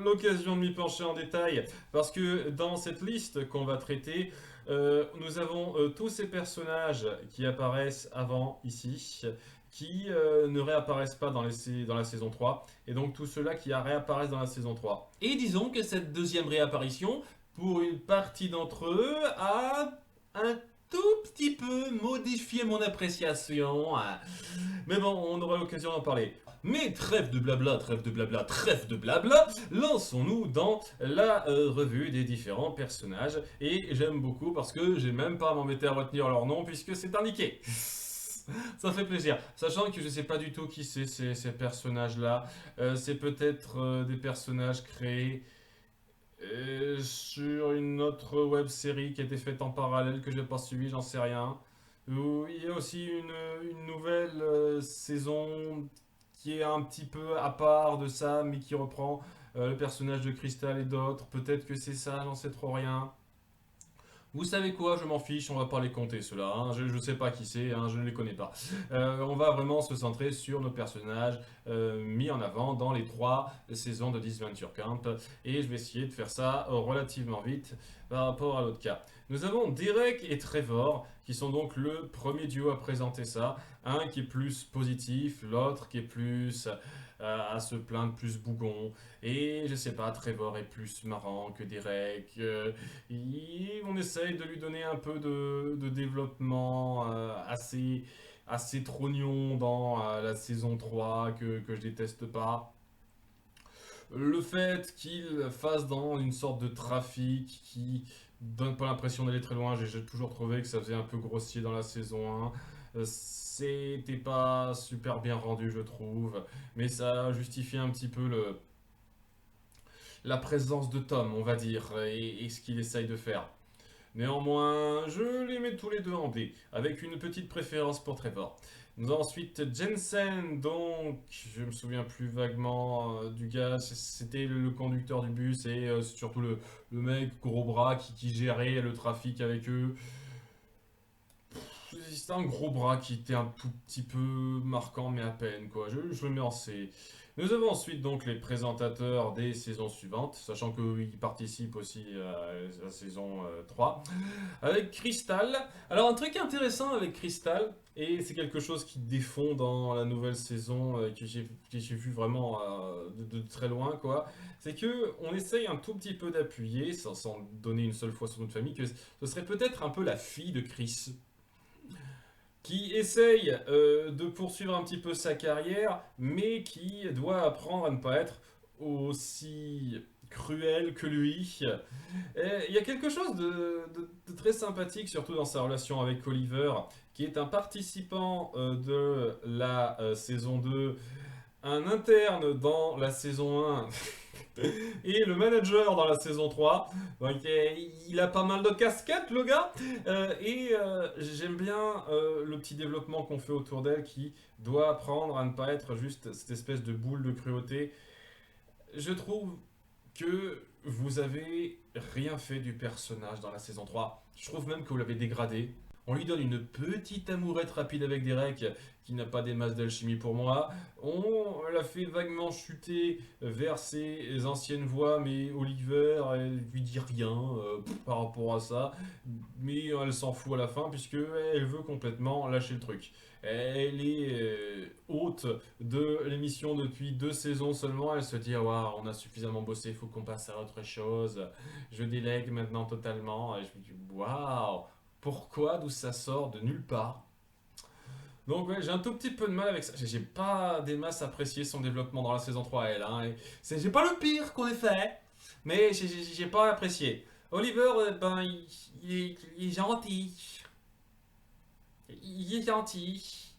l'occasion de m'y pencher en détail, parce que dans cette liste qu'on va traiter, nous avons tous ces personnages qui apparaissent avant ici, qui ne réapparaissent pas dans la saison 3, et donc tous ceux-là qui réapparaissent dans la saison 3. Et disons que cette deuxième réapparition, pour une partie d'entre eux, a un tout petit peu modifié mon appréciation, hein. Mais bon, on aura l'occasion d'en parler. Mais trêve de blabla, trêve de blabla, trêve de blabla, lançons-nous dans la revue des différents personnages. Et j'aime beaucoup parce que j'ai même pas à m'embêter à retenir leur nom puisque c'est indiqué. Ça fait plaisir. Sachant que je sais pas du tout qui c'est ces personnages-là. C'est peut-être des personnages créés sur une autre web série qui a été faite en parallèle que j'ai pas suivi, j'en sais rien. Il y a aussi une nouvelle saison qui est un petit peu à part de ça, mais qui reprend le personnage de Crystal et d'autres. Peut-être que c'est ça, j'en sais trop rien. Vous savez quoi, je m'en fiche, on va pas les compter ceux-là, hein. Je sais pas qui c'est, hein, je ne les connais pas. On va vraiment se centrer sur nos personnages mis en avant dans les 3 saisons de This Venture Camp. Et je vais essayer de faire ça relativement vite par rapport à l'autre cas. Nous avons Derek et Trevor, qui sont donc le premier duo à présenter ça. Un qui est plus positif, l'autre qui est plus à se plaindre, plus bougon. Et je sais pas, Trevor est plus marrant que Derek. On essaye de lui donner un peu de développement assez trognon dans la saison 3 que je déteste pas. Le fait qu'il fasse dans une sorte de trafic qui donne pas l'impression d'aller très loin, j'ai toujours trouvé que ça faisait un peu grossier dans la saison 1. C'était pas super bien rendu, je trouve, mais ça justifie un petit peu la présence de Tom, on va dire, et ce qu'il essaye de faire. Néanmoins, je les mets tous les deux en D, avec une petite préférence pour Trevor. Nous avons ensuite Jensen, donc je me souviens plus vaguement du gars, c'était le conducteur du bus et surtout le mec gros bras qui gérait le trafic avec eux. C'était un gros bras qui était un tout petit peu marquant, mais à peine, quoi. Je le mets en C. Nous avons ensuite donc les présentateurs des saisons suivantes, sachant qu'ils participent aussi à la saison 3, avec Crystal. Alors un truc intéressant avec Crystal, et c'est quelque chose qui défend dans la nouvelle saison, que j'ai vu vraiment de très loin, quoi, c'est que on essaye un tout petit peu d'appuyer, sans donner une seule fois son nom de famille, que ce serait peut-être un peu la fille de Chris qui essaye de poursuivre un petit peu sa carrière, mais qui doit apprendre à ne pas être aussi cruel que lui. Il y a quelque chose de très sympathique, surtout dans sa relation avec Oliver, qui est un participant de la saison 2, un interne dans la saison 1 et le manager dans la saison 3. Donc il a pas mal de casquettes, le gars. J'aime bien le petit développement qu'on fait autour d'elle, qui doit apprendre à ne pas être juste cette espèce de boule de cruauté. Je trouve que vous avez rien fait du personnage dans la saison 3. Je trouve même que vous l'avez dégradé. On lui donne une petite amourette rapide avec Derek qui n'a pas des masses d'alchimie pour moi. On l'a fait vaguement chuter vers ses anciennes voix, mais Oliver, elle lui dit rien par rapport à ça. Mais elle s'en fout à la fin puisque elle veut complètement lâcher le truc. Elle est hôte de l'émission depuis 2 saisons seulement. Elle se dit waouh, on a suffisamment bossé, il faut qu'on passe à autre chose. Je délègue maintenant totalement. Et je me dis waouh. Pourquoi? D'où ça sort? De nulle part. Donc ouais, j'ai un tout petit peu de mal avec ça. J'ai pas des masses apprécié son développement dans la saison 3 elle. Hein. J'ai pas le pire qu'on ait fait, mais j'ai pas apprécié. Oliver, il est gentil. Il est gentil.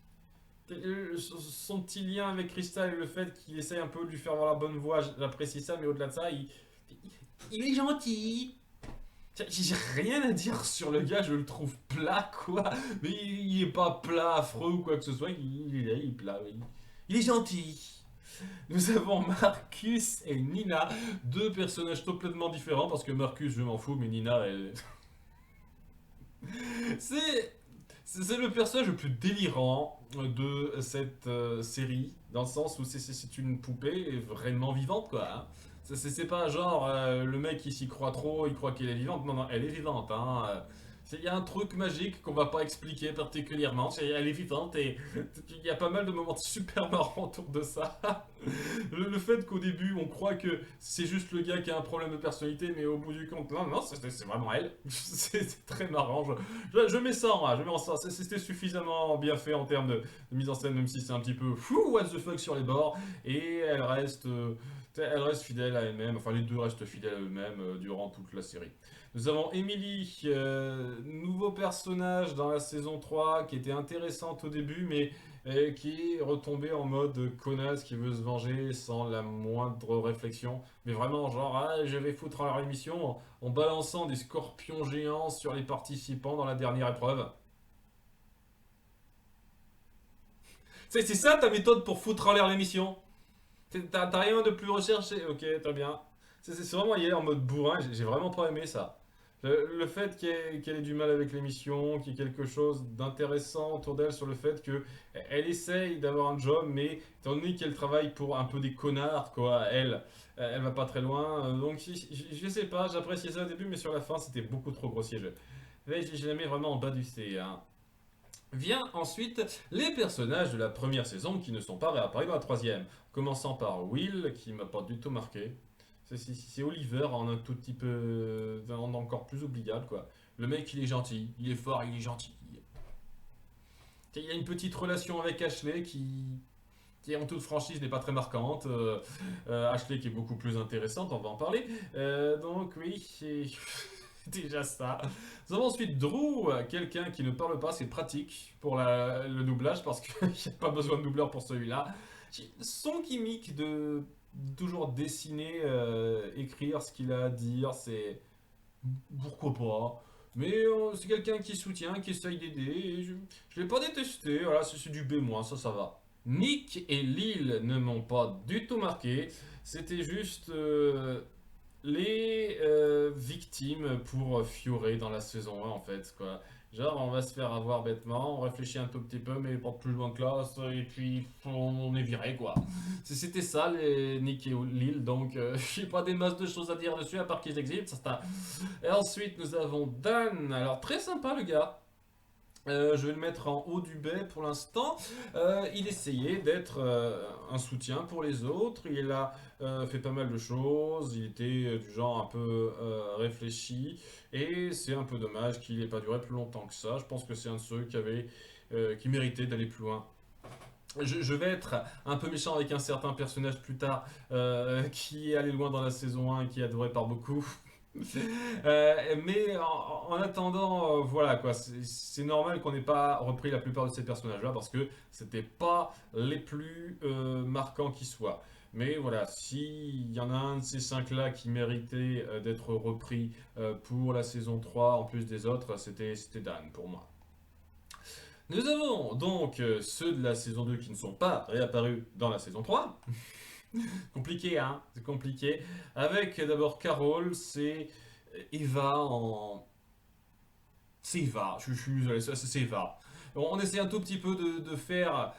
Son petit lien avec Crystal et le fait qu'il essaye un peu de lui faire voir la bonne voie, j'apprécie ça, mais au-delà de ça, il est gentil. J'ai rien à dire sur le gars, je le trouve plat, quoi. Mais il est pas plat, affreux ou quoi que ce soit, il est plat, oui. Il est gentil. Nous avons Marcus et Nina, 2 personnages complètement différents, parce que Marcus, je m'en fous, mais Nina, elle... C'est le personnage le plus délirant de cette série, dans le sens où c'est une poupée vraiment vivante, quoi. Hein. C'est pas genre le mec qui s'y croit trop, il croit qu'elle est vivante. Non, non, elle est vivante. Hein. Il y a un truc magique qu'on va pas expliquer particulièrement. Elle est vivante et il y a pas mal de moments super marrants autour de ça. Le fait qu'au début on croit que c'est juste le gars qui a un problème de personnalité, mais au bout du compte, non, non, c'est vraiment elle. C'est très marrant. Je mets ça en A, je mets en ça. C'était suffisamment bien fait en termes de mise en scène, même si c'est un petit peu fou, what the fuck sur les bords. Et elle reste fidèle à elle-même, enfin les deux restent fidèles à eux-mêmes durant toute la série. Nous avons Emily, nouveau personnage dans la saison 3 qui était intéressante au début, mais qui est retombée en mode connasse qui veut se venger sans la moindre réflexion. Mais vraiment, genre, ah, je vais foutre en leur émission en balançant des scorpions géants sur les participants dans la dernière épreuve. C'est ça ta méthode pour foutre en l'air l'émission? T'as rien de plus recherché? Ok, très bien. C'est vraiment y aller en mode bourrin, j'ai vraiment pas aimé ça. Le fait qu'elle ait du mal avec l'émission, qu'il y ait quelque chose d'intéressant autour d'elle sur le fait qu'elle essaye d'avoir un job, mais étant donné qu'elle travaille pour un peu des connards, quoi, elle va pas très loin. Donc je sais pas, j'appréciais ça au début, mais sur la fin c'était beaucoup trop grossier. Je la mets vraiment en bas du C, hein. Vient ensuite les personnages de la première saison qui ne sont pas réapparus dans la troisième. Commençant par Will, qui m'a pas du tout marqué. C'est Oliver en un tout petit peu. En encore plus oubliable, quoi. Le mec, il est gentil, il est fort, il est gentil. Il y a une petite relation avec Ashley qui en toute franchise n'est pas très marquante. Ashley qui est beaucoup plus intéressante, on va en parler. Donc oui, c'est déjà ça. Nous avons ensuite Drew, quelqu'un qui ne parle pas, c'est pratique pour le doublage parce qu'il n'y a pas besoin de doubleur pour celui-là. Son gimmick de toujours dessiner, écrire ce qu'il a à dire, c'est pourquoi pas. Mais c'est quelqu'un qui soutient, qui essaye d'aider. Et je ne l'ai pas détesté, voilà, c'est du B-, ça va. Nick et Lil ne m'ont pas du tout marqué. C'était juste les victimes pour Fioré dans la saison 1 en fait, quoi. Genre on va se faire avoir bêtement, on réfléchit un tout petit peu mais pas plus loin que là, et puis on est viré quoi. C'était ça les Nick et Lil, donc j'ai pas des masses de choses à dire dessus à part qu'ils existent. Et ensuite nous avons Dan, alors très sympa le gars. Je vais le mettre en haut du B pour l'instant. Il essayait d'être un soutien pour les autres. Il a fait pas mal de choses. Il était du genre un peu réfléchi. Et c'est un peu dommage qu'il n'ait pas duré plus longtemps que ça. Je pense que c'est un de ceux qui méritait d'aller plus loin. Je vais être un peu méchant avec un certain personnage plus tard qui est allé loin dans la saison 1 et qui est adoré par beaucoup. Mais en attendant, voilà quoi, c'est normal qu'on n'ait pas repris la plupart de ces personnages-là parce que c'était pas les plus marquants qui soient. Mais voilà, s'il y en a un de ces cinq-là qui méritait d'être repris pour la saison 3 en plus des autres, c'était Dan pour moi. Nous avons donc ceux de la saison 2 qui ne sont pas réapparus dans la saison 3. Compliqué, hein? C'est compliqué. Avec d'abord Carol, c'est Eva en. C'est Eva, je suis désolé, c'est Eva. On essaie un tout petit peu de faire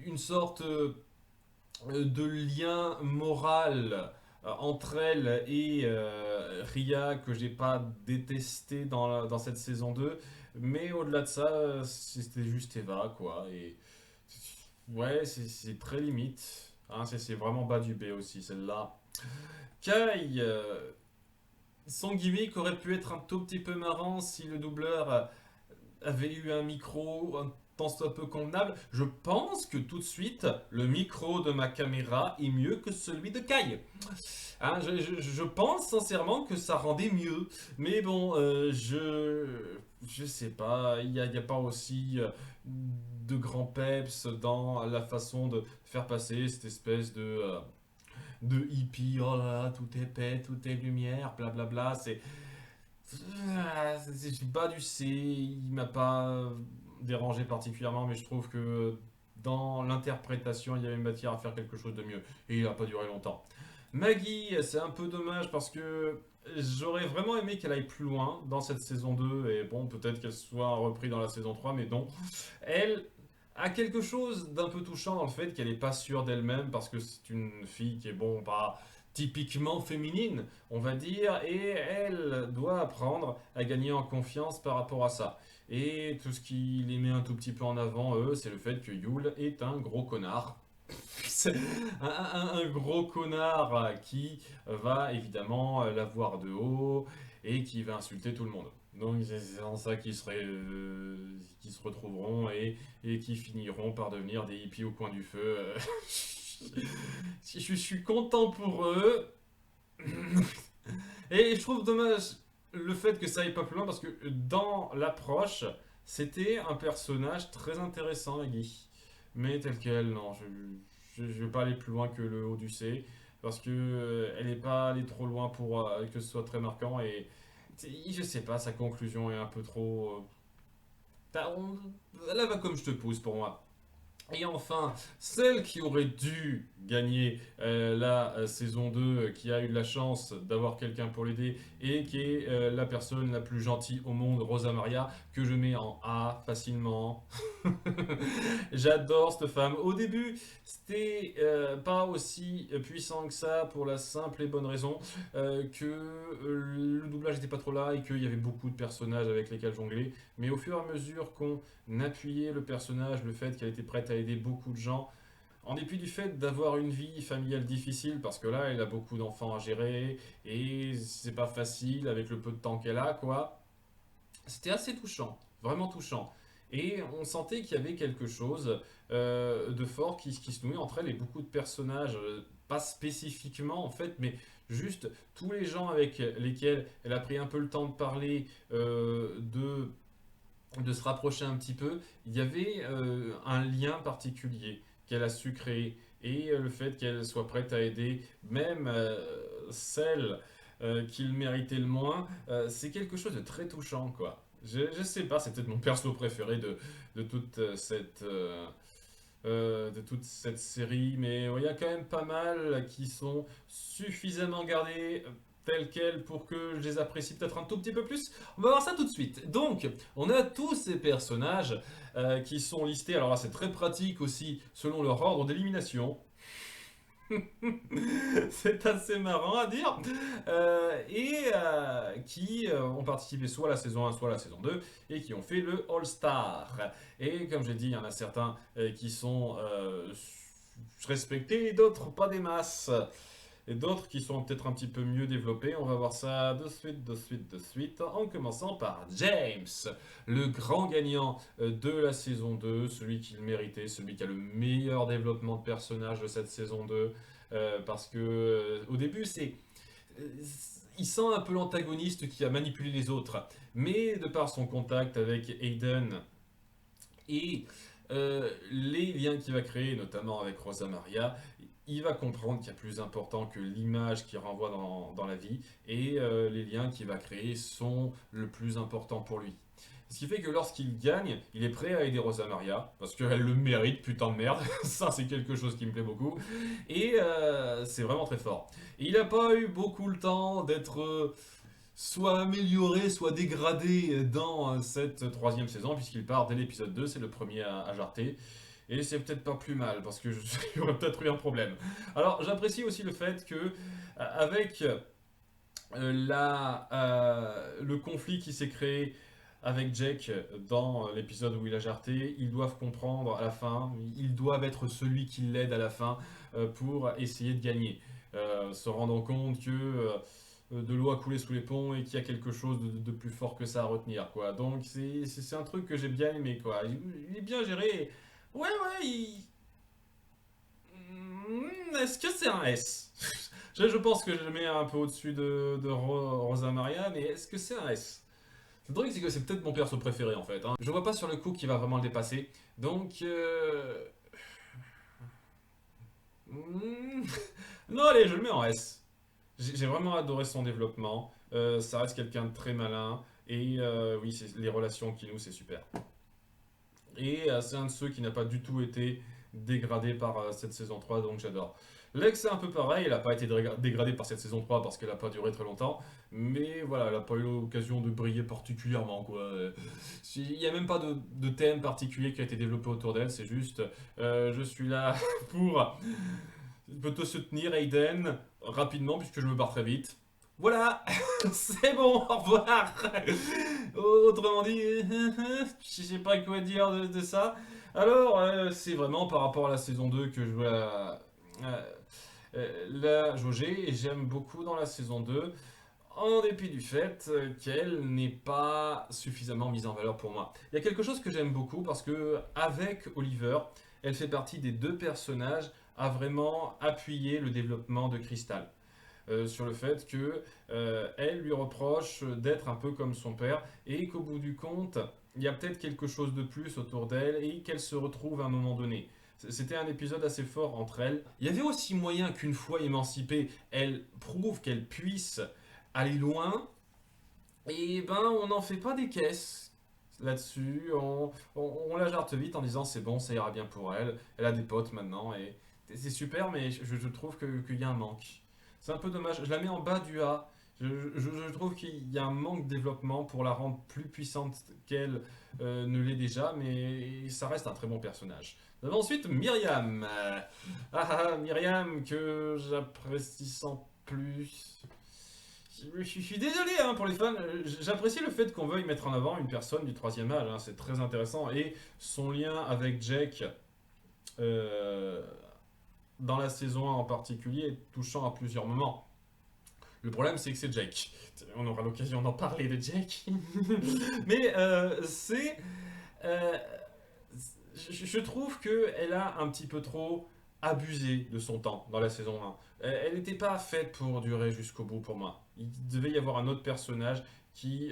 une sorte de lien moral entre elle et Ria que j'ai pas détesté dans cette saison 2. Mais au-delà de ça, c'était juste Eva, quoi. Et ouais, c'est très limite. Hein, c'est vraiment bas du B aussi, celle-là. Kai, son gimmick aurait pu être un tout petit peu marrant si le doubleur avait eu un micro un tant soit peu convenable. Je pense que tout de suite, le micro de ma caméra est mieux que celui de Kai. Hein, je pense sincèrement que ça rendait mieux. Mais bon, je sais pas, il y a pas aussi de grands peps dans la façon de faire passer cette espèce de hippie. Oh là là, tout est paix, tout est lumière, blablabla. C'est bas du C, il m'a pas dérangé particulièrement, mais je trouve que dans l'interprétation, il y avait matière à faire quelque chose de mieux. Et il n'a pas duré longtemps. Maggie, c'est un peu dommage parce que j'aurais vraiment aimé qu'elle aille plus loin dans cette saison 2. Et bon, peut-être qu'elle soit reprise dans la saison 3, mais non. Elle a quelque chose d'un peu touchant dans le fait qu'elle n'est pas sûre d'elle-même parce que c'est une fille qui est, bon, pas typiquement féminine, on va dire, et elle doit apprendre à gagner en confiance par rapport à ça. Et tout ce qui les met un tout petit peu en avant, eux, c'est le fait que Yule est un gros connard. C'est un gros connard qui va évidemment la voir de haut et qui va insulter tout le monde. Donc c'est dans ça qu'ils se retrouveront et qui finiront par devenir des hippies au coin du feu. Je suis content pour eux. Et je trouve dommage le fait que ça aille pas plus loin parce que dans l'approche, c'était un personnage très intéressant, Maggie. Mais tel quel, non, je vais pas aller plus loin que le haut du C parce que elle n'est pas allée trop loin pour que ce soit très marquant et je sais pas, sa conclusion est un peu trop. Elle va comme je te pousse pour moi. Et enfin, celle qui aurait dû gagner la saison 2, qui a eu de la chance d'avoir quelqu'un pour l'aider, et qui est la personne la plus gentille au monde, Rosa Maria, que je mets en A facilement. J'adore cette femme. Au début, c'était pas aussi puissant que ça pour la simple et bonne raison que le doublage n'était pas trop là et qu'il y avait beaucoup de personnages avec lesquels jongler. Mais au fur et à mesure qu'on appuyait le personnage, le fait qu'elle était prête à aider beaucoup de gens, en dépit du fait d'avoir une vie familiale difficile, parce que là, elle a beaucoup d'enfants à gérer et c'est pas facile avec le peu de temps qu'elle a, quoi. C'était assez touchant, vraiment touchant. Et on sentait qu'il y avait quelque chose de fort qui se nouait entre elle et beaucoup de personnages, pas spécifiquement en fait, mais juste tous les gens avec lesquels elle a pris un peu le temps de parler, de se rapprocher un petit peu, il y avait un lien particulier qu'elle a su créer. Et le fait qu'elle soit prête à aider même celle qui le méritait le moins, c'est quelque chose de très touchant, quoi. Je sais pas, c'est peut-être mon perso préféré de toute de toute cette série, mais il y a quand même pas mal qui sont suffisamment gardés tels quels pour que je les apprécie peut-être un tout petit peu plus. On va voir ça tout de suite. Donc, on a tous ces personnages qui sont listés. Alors là, c'est très pratique aussi selon leur ordre d'élimination. C'est assez marrant à dire. Et qui ont participé soit à la saison 1, soit à la saison 2, et qui ont fait le All-Star. Et comme j'ai dit, il y en a certains qui sont respectés, et d'autres pas des masses. Et d'autres qui sont peut-être un petit peu mieux développés. On va voir ça de suite, de suite, de suite. En commençant par James, le grand gagnant de la saison 2, celui qui le méritait, celui qui a le meilleur développement de personnage de cette saison 2. Parce que au début, euh, il sent un peu l'antagoniste qui a manipulé les autres. Mais de par son contact avec Aiden et les liens qu'il va créer, notamment avec Rosa Maria, il va comprendre qu'il y a plus important que l'image qu'il renvoie dans la vie, et les liens qu'il va créer sont le plus important pour lui. Ce qui fait que lorsqu'il gagne, il est prêt à aider Rosa Maria, parce qu'elle le mérite, putain de merde. Ça, c'est quelque chose qui me plaît beaucoup. Et c'est vraiment très fort. Et il n'a pas eu beaucoup le temps d'être soit amélioré, soit dégradé dans cette troisième saison, puisqu'il part dès l'épisode 2, c'est le premier à jarter. Et c'est peut-être pas plus mal, parce que j'aurais peut-être eu un problème. Alors, j'apprécie aussi le fait que, avec le conflit qui s'est créé avec Jake dans l'épisode où il a jarté, ils doivent comprendre à la fin, ils doivent être celui qui l'aide à la fin pour essayer de gagner. Se rendant compte que de l'eau a coulé sous les ponts et qu'il y a quelque chose de plus fort que ça à retenir, quoi. Donc c'est un truc que j'ai bien aimé, quoi. Il est bien géré. Ouais, ouais, est-ce que c'est un S? Je pense que je le mets un peu au-dessus de Rosa Maria, mais est-ce que c'est un S? Le truc, c'est que c'est peut-être mon perso préféré en fait, hein. Je vois pas sur le coup qui va vraiment le dépasser. Donc. Hmm, non, allez, je le mets en S. J'ai vraiment adoré son développement. Ça reste quelqu'un de très malin. Et oui, les relations qu'il noue, c'est super. Et c'est un de ceux qui n'a pas du tout été dégradé par cette saison 3, donc j'adore. Lex, c'est un peu pareil, elle n'a pas été dégradée par cette saison 3 parce qu'elle n'a pas duré très longtemps, mais voilà, elle n'a pas eu l'occasion de briller particulièrement, quoi. Il n'y a même pas de thème particulier qui a été développé autour d'elle, c'est juste je suis là pour te soutenir, Aiden, rapidement, puisque je me barre très vite. Voilà, c'est bon, au revoir. Autrement dit, je sais pas quoi dire de ça. Alors, c'est vraiment par rapport à la saison 2 que je veux la jauger, et j'aime beaucoup dans la saison 2, en dépit du fait qu'elle n'est pas suffisamment mise en valeur pour moi. Il y a quelque chose que j'aime beaucoup parce que avec Oliver, elle fait partie des deux personnages à vraiment appuyer le développement de Crystal. Sur le fait que elle lui reproche d'être un peu comme son père et qu'au bout du compte, il y a peut-être quelque chose de plus autour d'elle et qu'elle se retrouve à un moment donné. C'était un épisode assez fort entre elles. Il y avait aussi moyen qu'une fois émancipée, elle prouve qu'elle puisse aller loin. Et ben, on n'en fait pas des caisses. là-dessus. On la jarte vite en disant c'est bon, ça ira bien pour elle. Elle a des potes maintenant et c'est super, mais je trouve qu'il y a un manque. C'est un peu dommage. Je la mets en bas du A. Je trouve qu'il y a un manque de développement pour la rendre plus puissante qu'elle ne l'est déjà, mais ça reste un très bon personnage. Nous avons ensuite Myriam. Myriam que j'apprécie sans plus. Je suis désolé hein, pour les fans, j'apprécie le fait qu'on veuille mettre en avant une personne du troisième âge, hein, c'est très intéressant, et son lien avec Jake euh, dans la saison 1 en particulier est touchant à plusieurs moments. Le problème c'est que c'est Jake, on aura l'occasion d'en parler de Jake, mais euh, je trouve qu'elle a un petit peu trop abusé de son temps dans la saison 1. Elle n'était pas faite pour durer jusqu'au bout pour moi. Il devait y avoir un autre personnage qui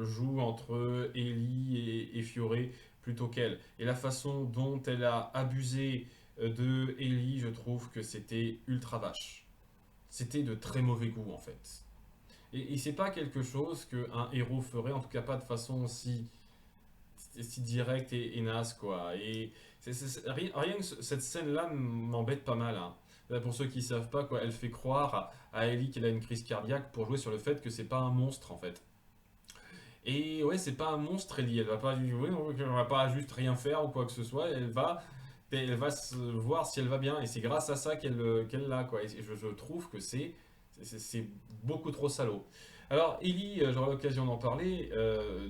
joue entre Ellie et Fioré plutôt qu'elle. Et la façon dont elle a abusé de Ellie, je trouve que c'était ultra vache. C'était de très mauvais goût en fait. Et c'est pas quelque chose qu'un héros ferait, en tout cas pas de façon si directe et naze quoi. Et rien que cette scène-là m'embête pas mal, hein. Pour ceux qui savent pas quoi, elle fait croire à Ellie qu'elle a une crise cardiaque pour jouer sur le fait que c'est pas un monstre en fait. Et ouais, c'est pas un monstre Ellie, elle va pas jouer, elle va pas juste rien faire ou quoi que ce soit, elle va se voir si elle va bien et c'est grâce à ça qu'elle l'a quoi. Et je trouve que c'est beaucoup trop salaud. Alors, Ellie, j'aurai l'occasion d'en parler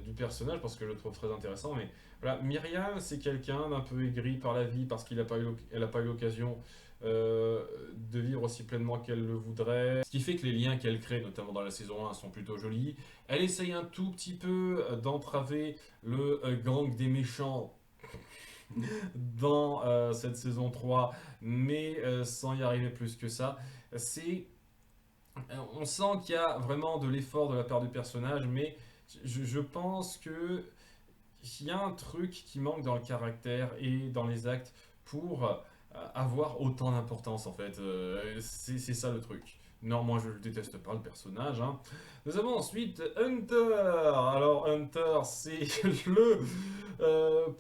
du personnage parce que je le trouve très intéressant. Mais voilà, Myriam, c'est quelqu'un d'un peu aigri par la vie parce elle n'a pas eu l'occasion de vivre aussi pleinement qu'elle le voudrait. Ce qui fait que les liens qu'elle crée, notamment dans la saison 1, sont plutôt jolis. Elle essaye un tout petit peu d'entraver le gang des méchants dans cette saison 3, mais sans y arriver plus que ça. C'est on sent qu'il y a vraiment de l'effort de la part du personnage, mais je pense que il y a un truc qui manque dans le caractère et dans les actes pour avoir autant d'importance en fait. C'est ça le truc. Non, moi je ne déteste pas le personnage, hein. Nous avons ensuite Hunter. Alors Hunter, c'est le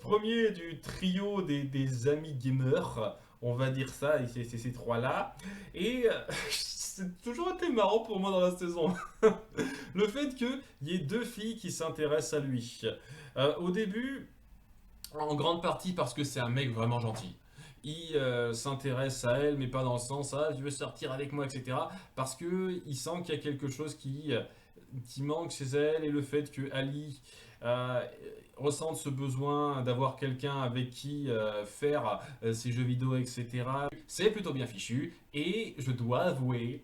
premier du trio des amis gamers. On va dire ça, et c'est ces trois-là. Et c'est toujours été marrant pour moi dans la saison. Le fait qu'il y ait deux filles qui s'intéressent à lui. Au début, en grande partie parce que c'est un mec vraiment gentil. Il s'intéresse à elle, mais pas dans le sens ah, tu veux sortir avec moi, etc. Parce que il sent qu'il y a quelque chose qui manque chez elle et le fait que Ali euh, ressente ce besoin d'avoir quelqu'un avec qui faire ses jeux vidéo, etc. C'est plutôt bien fichu et je dois avouer,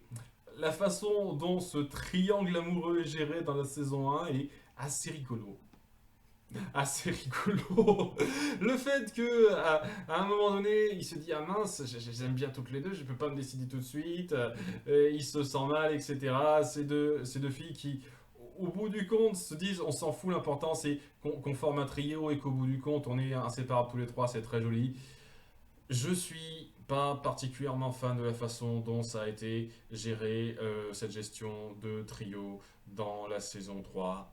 la façon dont ce triangle amoureux est géré dans la saison 1 est assez rigolo. Assez rigolo. Le fait que à un moment donné, il se dit ah mince, j'aime bien toutes les deux, je peux pas me décider tout de suite. Il se sent mal, etc. Ces deux filles qui, au bout du compte, se disent on s'en fout, l'important c'est qu'on forme un trio et qu'au bout du compte, on est inséparables tous les trois, c'est très joli. Je suis pas particulièrement fan de la façon dont ça a été géré, cette gestion de trio dans la saison 3.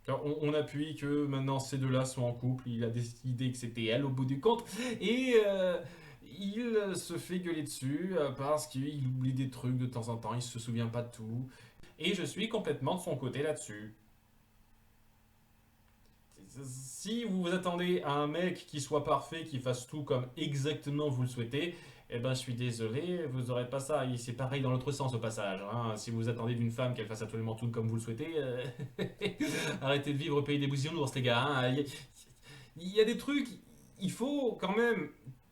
Alors, on appuie que maintenant ces deux-là sont en couple, il a décidé que c'était elle au bout du compte, et il se fait gueuler dessus parce qu'il oublie des trucs de temps en temps, il se souvient pas de tout, et je suis complètement de son côté là-dessus. Si vous vous attendez à un mec qui soit parfait, qui fasse tout comme exactement vous le souhaitez, eh ben je suis désolé, vous n'aurez pas ça. Et c'est pareil dans l'autre sens au passage, hein. Si vous attendez d'une femme qu'elle fasse absolument tout comme vous le souhaitez, arrêtez de vivre au pays des bisounours, les gars, hein. Il y a des trucs, il faut quand même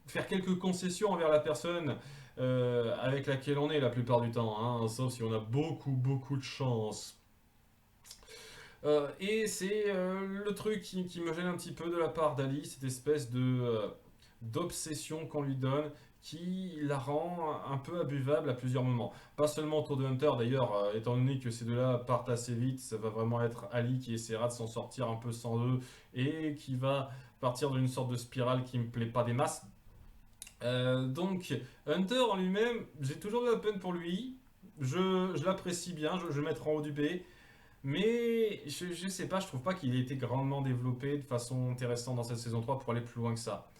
faire quelques concessions envers la personne avec laquelle on est la plupart du temps, hein, sauf si on a beaucoup beaucoup de chance. Et c'est le truc qui me gêne un petit peu de la part d'Ali, cette espèce d'obsession qu'on lui donne qui la rend un peu abuvable à plusieurs moments. Pas seulement autour de Hunter, d'ailleurs, étant donné que ces deux-là partent assez vite, ça va vraiment être Ali qui essaiera de s'en sortir un peu sans eux et qui va partir d'une sorte de spirale qui me plaît pas des masses. Donc, Hunter en lui-même, j'ai toujours de la peine pour lui. Je l'apprécie bien, je le mettrai en haut du B. Mais je sais pas, je trouve pas qu'il ait été grandement développé de façon intéressante dans cette saison 3 pour aller plus loin que ça.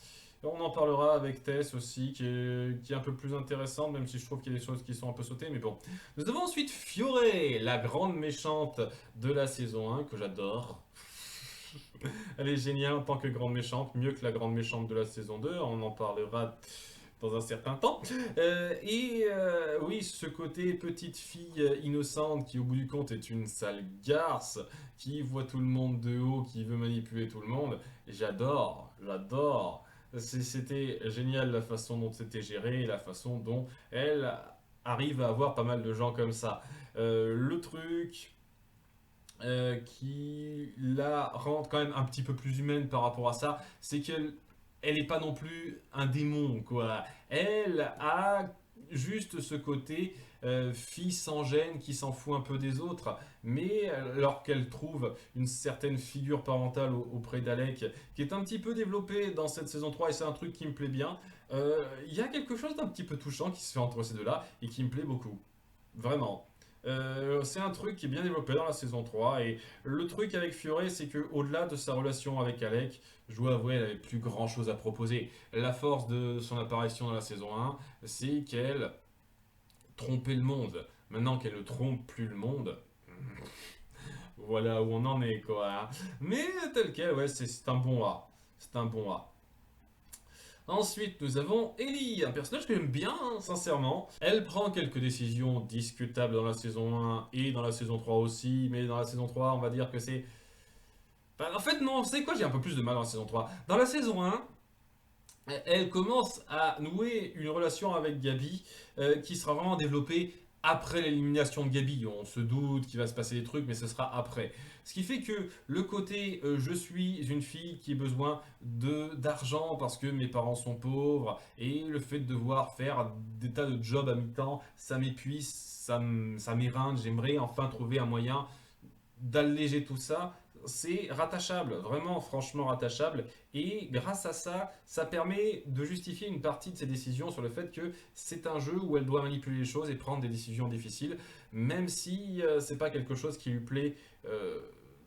On en parlera avec Tess aussi, qui est un peu plus intéressante, même si je trouve qu'il y a des choses qui sont un peu sautées, mais bon. Nous avons ensuite Fioré, la grande méchante de la saison 1, que j'adore. Elle est géniale en tant que grande méchante, mieux que la grande méchante de la saison 2, on en parlera dans un certain temps. Oui, ce côté petite fille innocente qui au bout du compte est une sale garce, qui voit tout le monde de haut, qui veut manipuler tout le monde, j'adore, j'adore. C'était génial la façon dont c'était géré, la façon dont elle arrive à avoir pas mal de gens comme ça. Le truc qui la rend quand même un petit peu plus humaine par rapport à ça, c'est qu'elle elle est pas non plus un démon, quoi. Elle a juste ce côté fille sans gêne qui s'en fout un peu des autres, mais lorsqu'elle trouve une certaine figure parentale auprès d'Alec, qui est un petit peu développée dans cette saison 3, et c'est un truc qui me plaît bien, il y a quelque chose d'un petit peu touchant qui se fait entre ces deux-là, et qui me plaît beaucoup. Vraiment. C'est un truc qui est bien développé dans la saison 3 et le truc avec Fioré c'est que au-delà de sa relation avec Alec, je dois avouer elle avait plus grand chose à proposer. La force de son apparition dans la saison 1 c'est qu'elle trompait le monde. Maintenant qu'elle ne trompe plus le monde, voilà où on en est quoi. Mais tel quel, ouais, c'est un bon A. C'est un bon A. Ensuite, nous avons Ellie, un personnage que j'aime bien, hein, sincèrement. Elle prend quelques décisions discutables dans la saison 1 et dans la saison 3 aussi, mais dans la saison 3, on va dire que c'est... Enfin, en fait, non, c'est quoi, j'ai un peu plus de mal dans la saison 3. Dans la saison 1, elle commence à nouer une relation avec Gabi qui sera vraiment développée après l'élimination de Gabi. On se doute qu'il va se passer des trucs, mais ce sera après. Ce qui fait que le côté je suis une fille qui a besoin d'argent parce que mes parents sont pauvres et le fait de devoir faire des tas de jobs à mi-temps, ça m'épuise, ça m'éreinte. J'aimerais enfin trouver un moyen d'alléger tout ça, c'est rattachable, vraiment franchement rattachable. Et grâce à ça, ça permet de justifier une partie de ses décisions sur le fait que c'est un jeu où elle doit manipuler les choses et prendre des décisions difficiles, même si c'est pas quelque chose qui lui plaît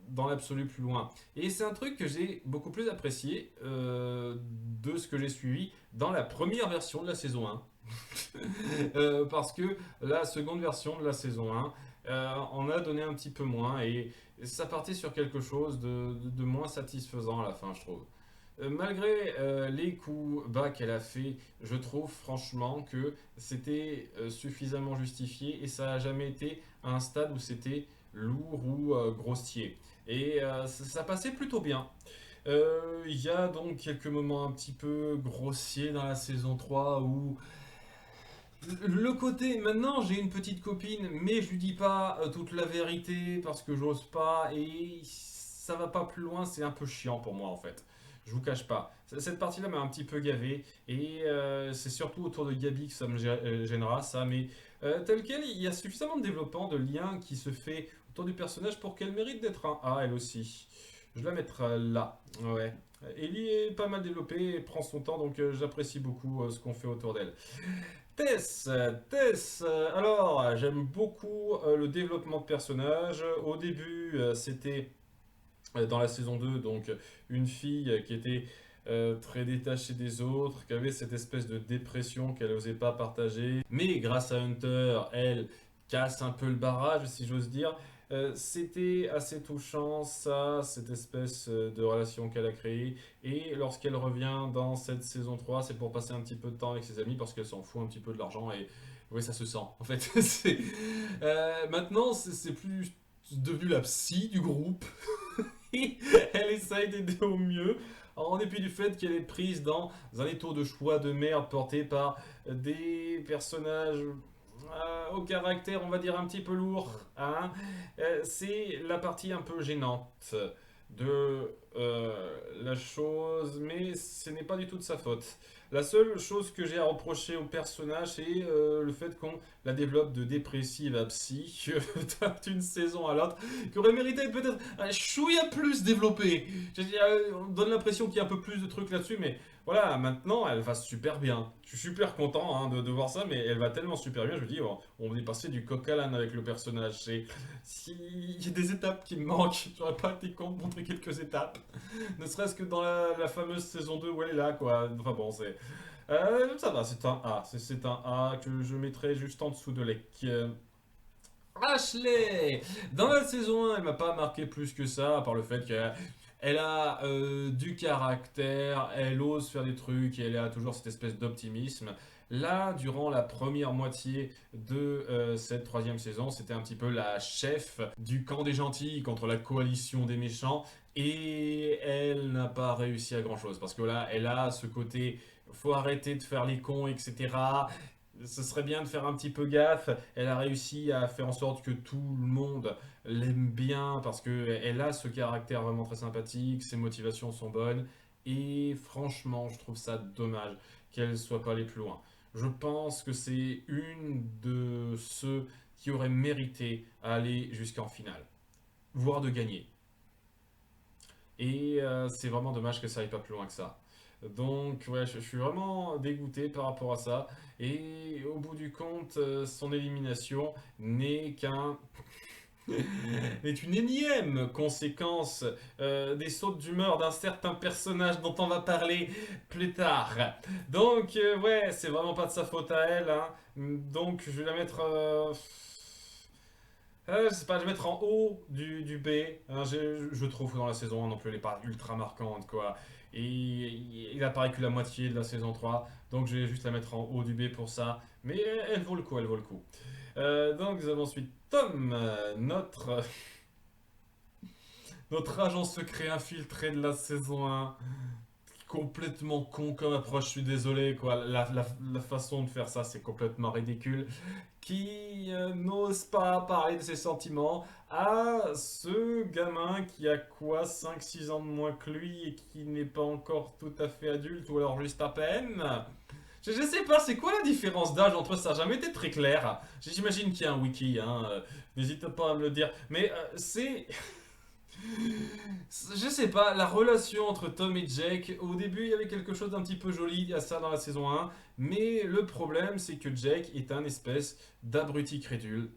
dans l'absolu plus loin. Et c'est un truc que j'ai beaucoup plus apprécié de ce que j'ai suivi dans la première version de la saison 1. Parce que la seconde version de la saison 1 on a donné un petit peu moins et ça partait sur quelque chose de moins satisfaisant à la fin, je trouve. Malgré les coups bas qu'elle a fait, je trouve franchement que c'était suffisamment justifié et ça n'a jamais été à un stade où c'était lourd ou grossier. Et ça passait plutôt bien. Il y a donc quelques moments un petit peu grossiers dans la saison 3 où le côté, maintenant j'ai une petite copine, mais je lui dis pas toute la vérité parce que j'ose pas et ça va pas plus loin, c'est un peu chiant pour moi en fait. Je vous cache pas. Cette partie-là m'a un petit peu gavé et c'est surtout autour de Gabi que ça me gênera ça, mais tel quel, il y a suffisamment de développement, de lien qui se fait autour du personnage pour qu'elle mérite d'être un A elle aussi. Je la mettrai là, ouais. Ellie est pas mal développée, elle prend son temps donc j'apprécie beaucoup ce qu'on fait autour d'elle. Tess, alors j'aime beaucoup le développement de personnage. Au début, c'était dans la saison 2, donc une fille qui était très détachée des autres, qui avait cette espèce de dépression qu'elle n'osait pas partager. Mais grâce à Hunter, elle casse un peu le barrage, si j'ose dire. C'était assez touchant, ça, cette espèce de relation qu'elle a créée. Et lorsqu'elle revient dans cette saison 3, c'est pour passer un petit peu de temps avec ses amis parce qu'elle s'en fout un petit peu de l'argent. Et oui, ça se sent. En fait, maintenant, c'est plus devenu la psy du groupe. Elle essaye d'aider au mieux, en dépit du fait qu'elle est prise dans un étau de choix de merde porté par des personnages au caractère, on va dire, un petit peu lourd. Hein. C'est la partie un peu gênante de la chose, mais ce n'est pas du tout de sa faute. La seule chose que j'ai à reprocher au personnage, c'est le fait qu'on la développe de dépressive à psy d'une saison à l'autre, qui aurait mérité peut-être un chouïa plus développé. On donne l'impression qu'il y a un peu plus de trucs là-dessus, mais voilà, maintenant elle va super bien. Je suis super content hein, de voir ça, mais elle va tellement super bien. Je me dis, oh, on est passé du coq à l'âne avec le personnage. Il y a des étapes qui me manquent, j'aurais pas été con de montrer quelques étapes. Ne serait-ce que dans la fameuse saison 2 où elle est là, quoi. Enfin bon, c'est. Ça va, c'est un A. C'est un A que je mettrai juste en dessous de Lek. Ashley! Dans la saison 1, elle m'a pas marqué plus que ça, à part le fait qu'elle a du caractère, elle ose faire des trucs et elle a toujours cette espèce d'optimisme. Là, durant la première moitié de cette troisième saison, c'était un petit peu la chef du camp des gentils contre la coalition des méchants et elle n'a pas réussi à grand chose parce que là, elle a ce côté faut arrêter de faire les cons, etc. Ce serait bien de faire un petit peu gaffe. Elle a réussi à faire en sorte que tout le monde l'aime bien parce qu'elle a ce caractère vraiment très sympathique, ses motivations sont bonnes. Et franchement, je trouve ça dommage qu'elle ne soit pas allée plus loin. Je pense que c'est une de ceux qui auraient mérité à aller jusqu'en finale, voire de gagner. Et c'est vraiment dommage que ça aille pas plus loin que ça. Donc ouais, je suis vraiment dégoûté par rapport à ça. Et au bout du compte, son élimination n'est qu'un est une énième conséquence des sautes d'humeur d'un certain personnage dont on va parler plus tard. Donc ouais, c'est vraiment pas de sa faute à elle, hein. Donc je vais la mettre je sais pas, je vais mettre en haut du B. Hein, je trouve que dans la saison 1 non plus, elle n'est pas ultra marquante, quoi. Et il apparaît que la moitié de la saison 3. Donc je vais juste la mettre en haut du B pour ça. Mais elle vaut le coup, elle vaut le coup. Donc nous avons ensuite Tom, notre agent secret infiltré de la saison 1. Complètement con comme approche, je suis désolé, quoi. La façon de faire ça, c'est complètement ridicule qui n'ose pas parler de ses sentiments à ce gamin qui a quoi 5 6 ans de moins que lui et qui n'est pas encore tout à fait adulte ou alors juste à peine. Je sais pas, c'est quoi la différence d'âge entre ça? Ça n'a jamais été très clair. J'imagine qu'il y a un wiki, hein. N'hésite pas à me le dire. Mais c'est. Je sais pas, la relation entre Tom et Jake, au début il y avait quelque chose d'un petit peu joli à ça dans la saison 1, mais le problème c'est que Jake est un espèce d'abruti crédule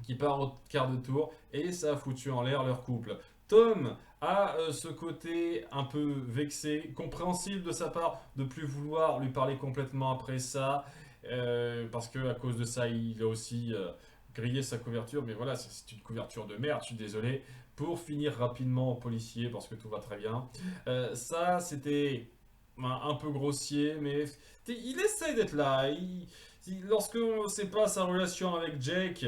qui part au quart de tour et ça a foutu en l'air leur couple. Tom a ce côté un peu vexé, compréhensible de sa part de plus vouloir lui parler complètement après ça, parce que à cause de ça il a aussi grillé sa couverture, mais voilà, c'est une couverture de merde, je suis désolé. Pour finir rapidement en policier, parce que tout va très bien. Ça, c'était un peu grossier, mais il essaie d'être là. Lorsque on ne sait pas sa relation avec Jake,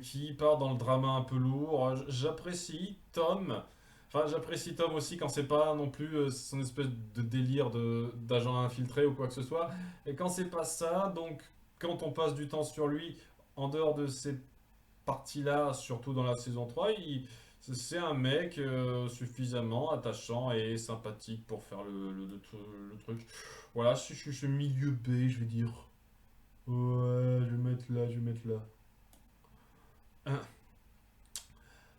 qui part dans le drama un peu lourd, j'apprécie Tom. Enfin, j'apprécie Tom aussi quand c'est pas non plus son espèce de délire d'agent infiltré ou quoi que ce soit. Et quand c'est pas ça, donc quand on passe du temps sur lui, en dehors de ces parties-là, surtout dans la saison 3, c'est un mec suffisamment attachant et sympathique pour faire le truc. Voilà, je suis milieu B, je vais dire. Ouais, je vais mettre là, je vais mettre là. Hein.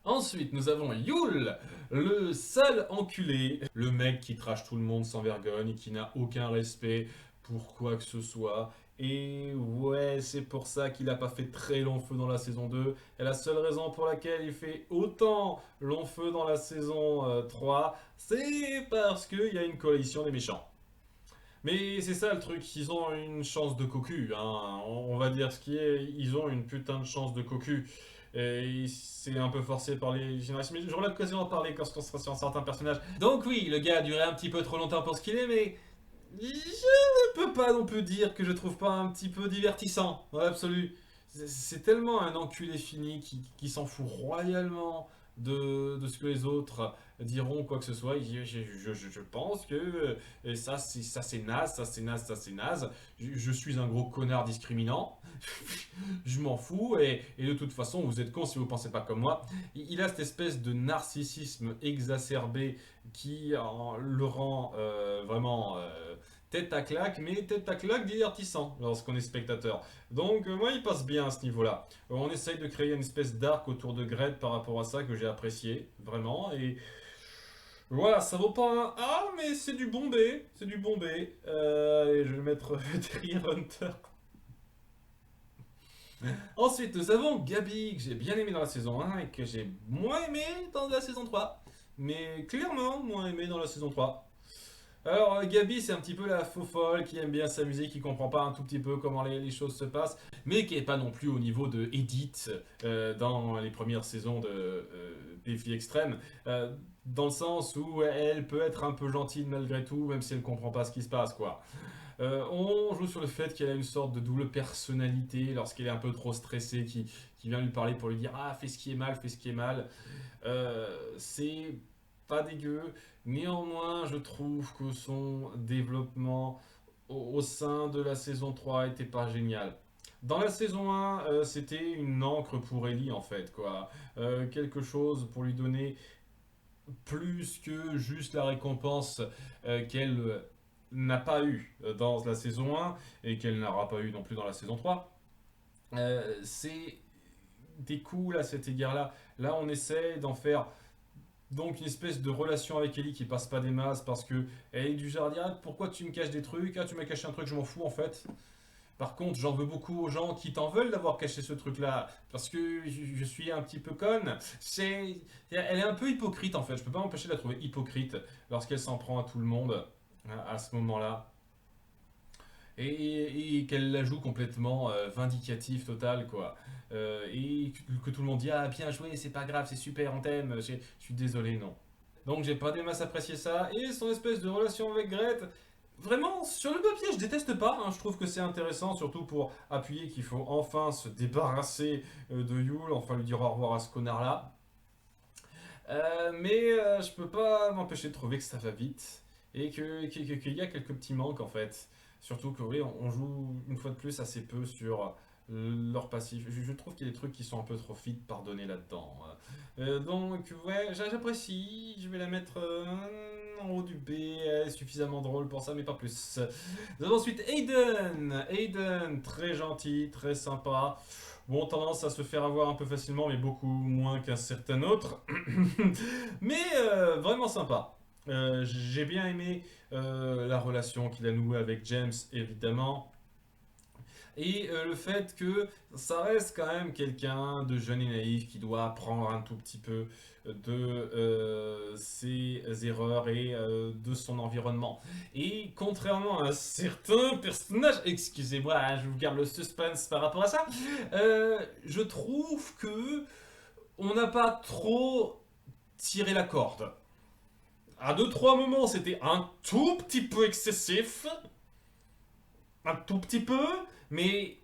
Ensuite, nous avons Yule, le sale enculé, le mec qui trash tout le monde sans vergogne, qui n'a aucun respect pour quoi que ce soit. Et ouais, c'est pour ça qu'il n'a pas fait très long feu dans la saison 2. Et la seule raison pour laquelle il fait autant long feu dans la saison 3, c'est parce qu'il y a une coalition des méchants. Mais c'est ça le truc, ils ont une chance de cocu, hein. On va dire ce qui est, ils ont une putain de chance de cocu. Et c'est un peu forcé par les générations, mais j'aurai l'occasion d'en parler quand on sera sur un certain personnage. Donc oui, le gars a duré un petit peu trop longtemps pour ce qu'il est, mais je ne peux pas non plus dire que je trouve pas un petit peu divertissant, dans l'absolu. C'est tellement un enculé fini qui s'en fout royalement de ce que les autres diront quoi que ce soit. Je pense que ça c'est naze, ça c'est naze, ça c'est naze. Je suis un gros connard discriminant. Je m'en fous, et de toute façon, vous êtes cons si vous pensez pas comme moi. Il a cette espèce de narcissisme exacerbé qui le rend vraiment tête à claque, mais tête à claque divertissant lorsqu'on est spectateur. Donc moi, il passe bien à ce niveau-là. On essaye de créer une espèce d'arc autour de Gret par rapport à ça que j'ai apprécié, vraiment, et voilà, ça vaut pas un A, mais c'est du bon B, c'est du bon B. Et je vais mettre derrière Hunter. Ensuite, nous avons Gabi, que j'ai bien aimé dans la saison 1 et que j'ai moins aimé dans la saison 3. Mais clairement moins aimé dans la saison 3. Alors, Gabi, c'est un petit peu la faux folle qui aime bien s'amuser, qui comprend pas un tout petit peu comment les choses se passent, mais qui est pas non plus au niveau de Edith dans les premières saisons de Défi Extrême, dans le sens où elle peut être un peu gentille malgré tout, même si elle comprend pas ce qui se passe, quoi. On joue sur le fait qu'elle a une sorte de double personnalité lorsqu'elle est un peu trop stressée, qui vient lui parler pour lui dire ah fais ce qui est mal, fais ce qui est mal. C'est pas dégueu. Néanmoins, je trouve que son développement au sein de la saison 3 était pas génial. Dans la saison 1, c'était une encre pour Ellie en fait, quoi. Quelque chose pour lui donner plus que juste la récompense qu'elle n'a pas eu dans la saison 1 et qu'elle n'aura pas eu non plus dans la saison 3. C'est des coups à cet égard-là. Là, on essaie d'en faire donc une espèce de relation avec Ellie qui passe pas des masses parce que elle est du genre à dire ah, pourquoi tu me caches des trucs, ah tu m'as caché un truc, je m'en fous en fait. Par contre, j'en veux beaucoup aux gens qui t'en veulent d'avoir caché ce truc-là, parce que je suis un petit peu conne. Elle est un peu hypocrite en fait, je peux pas m'empêcher de la trouver hypocrite lorsqu'elle s'en prend à tout le monde à ce moment-là. Et qu'elle la joue complètement vindicative totale quoi. Et que tout le monde dit ah bien joué, c'est pas grave, c'est super, on t'aime, je suis désolé, non. Donc j'ai pas des masses apprécié ça, et son espèce de relation avec Grete, vraiment, sur le papier, je déteste pas. Hein. Je trouve que c'est intéressant, surtout pour appuyer qu'il faut enfin se débarrasser de Yule, enfin lui dire au revoir à ce connard-là. Mais je peux pas m'empêcher de trouver que ça va vite et qu'il y a quelques petits manques en fait. Surtout que oui, on joue une fois de plus assez peu sur leur passif. Je trouve qu'il y a des trucs qui sont un peu trop vite pardonnés là-dedans. Donc ouais, j'apprécie. Je vais la mettre en haut du B. Elle est suffisamment drôle pour ça, mais pas plus. Nous avons ensuite Aiden. Aiden, très gentil, très sympa. Bon, tendance à se faire avoir un peu facilement, mais beaucoup moins qu'un certain autre. Mais vraiment sympa. J'ai bien aimé la relation qu'il a nouée avec James, évidemment. Et le fait que ça reste quand même quelqu'un de jeune et naïf qui doit apprendre un tout petit peu de ses erreurs et de son environnement. Et contrairement à certains personnages, excusez-moi, hein, je vous garde le suspense par rapport à ça, je trouve que on n'a pas trop tiré la corde. À deux trois moments, c'était un tout petit peu excessif, un tout petit peu, mais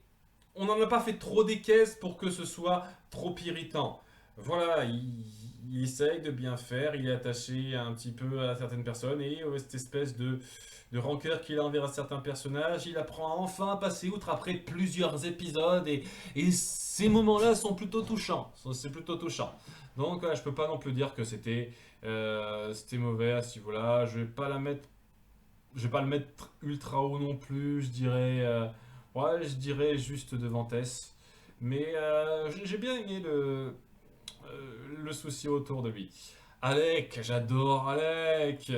on n'en a pas fait trop des caisses pour que ce soit trop irritant. Voilà, il essaye de bien faire, il est attaché un petit peu à certaines personnes et cette espèce de rancœur qu'il a envers certains personnages, il apprend enfin à passer outre après plusieurs épisodes et ces moments-là sont plutôt touchants. C'est plutôt touchant. Donc je peux pas non plus dire que c'était mauvais à ce niveau-là. Je vais pas le mettre ultra haut non plus. Ouais, je dirais juste devant Tess. Mais j'ai bien aimé le souci autour de lui. Alec, j'adore Alec.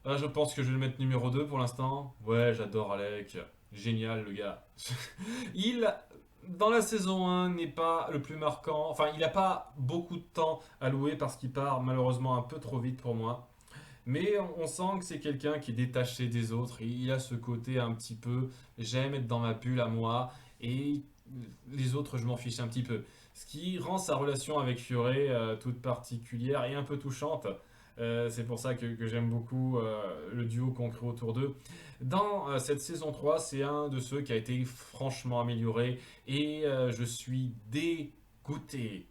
Là, je pense que je vais le mettre numéro 2 pour l'instant. Ouais, j'adore Alec. Génial, le gars. Il, dans la saison 1, n'est pas le plus marquant. Enfin, il n'a pas beaucoup de temps à louer parce qu'il part malheureusement un peu trop vite pour moi. Mais on sent que c'est quelqu'un qui est détaché des autres. Il a ce côté un petit peu, j'aime être dans ma bulle à moi et les autres, je m'en fiche un petit peu. Ce qui rend sa relation avec Fioré toute particulière et un peu touchante. C'est pour ça que j'aime beaucoup le duo qu'on crée autour d'eux. Dans cette saison 3, c'est un de ceux qui a été franchement amélioré et je suis dégoûté.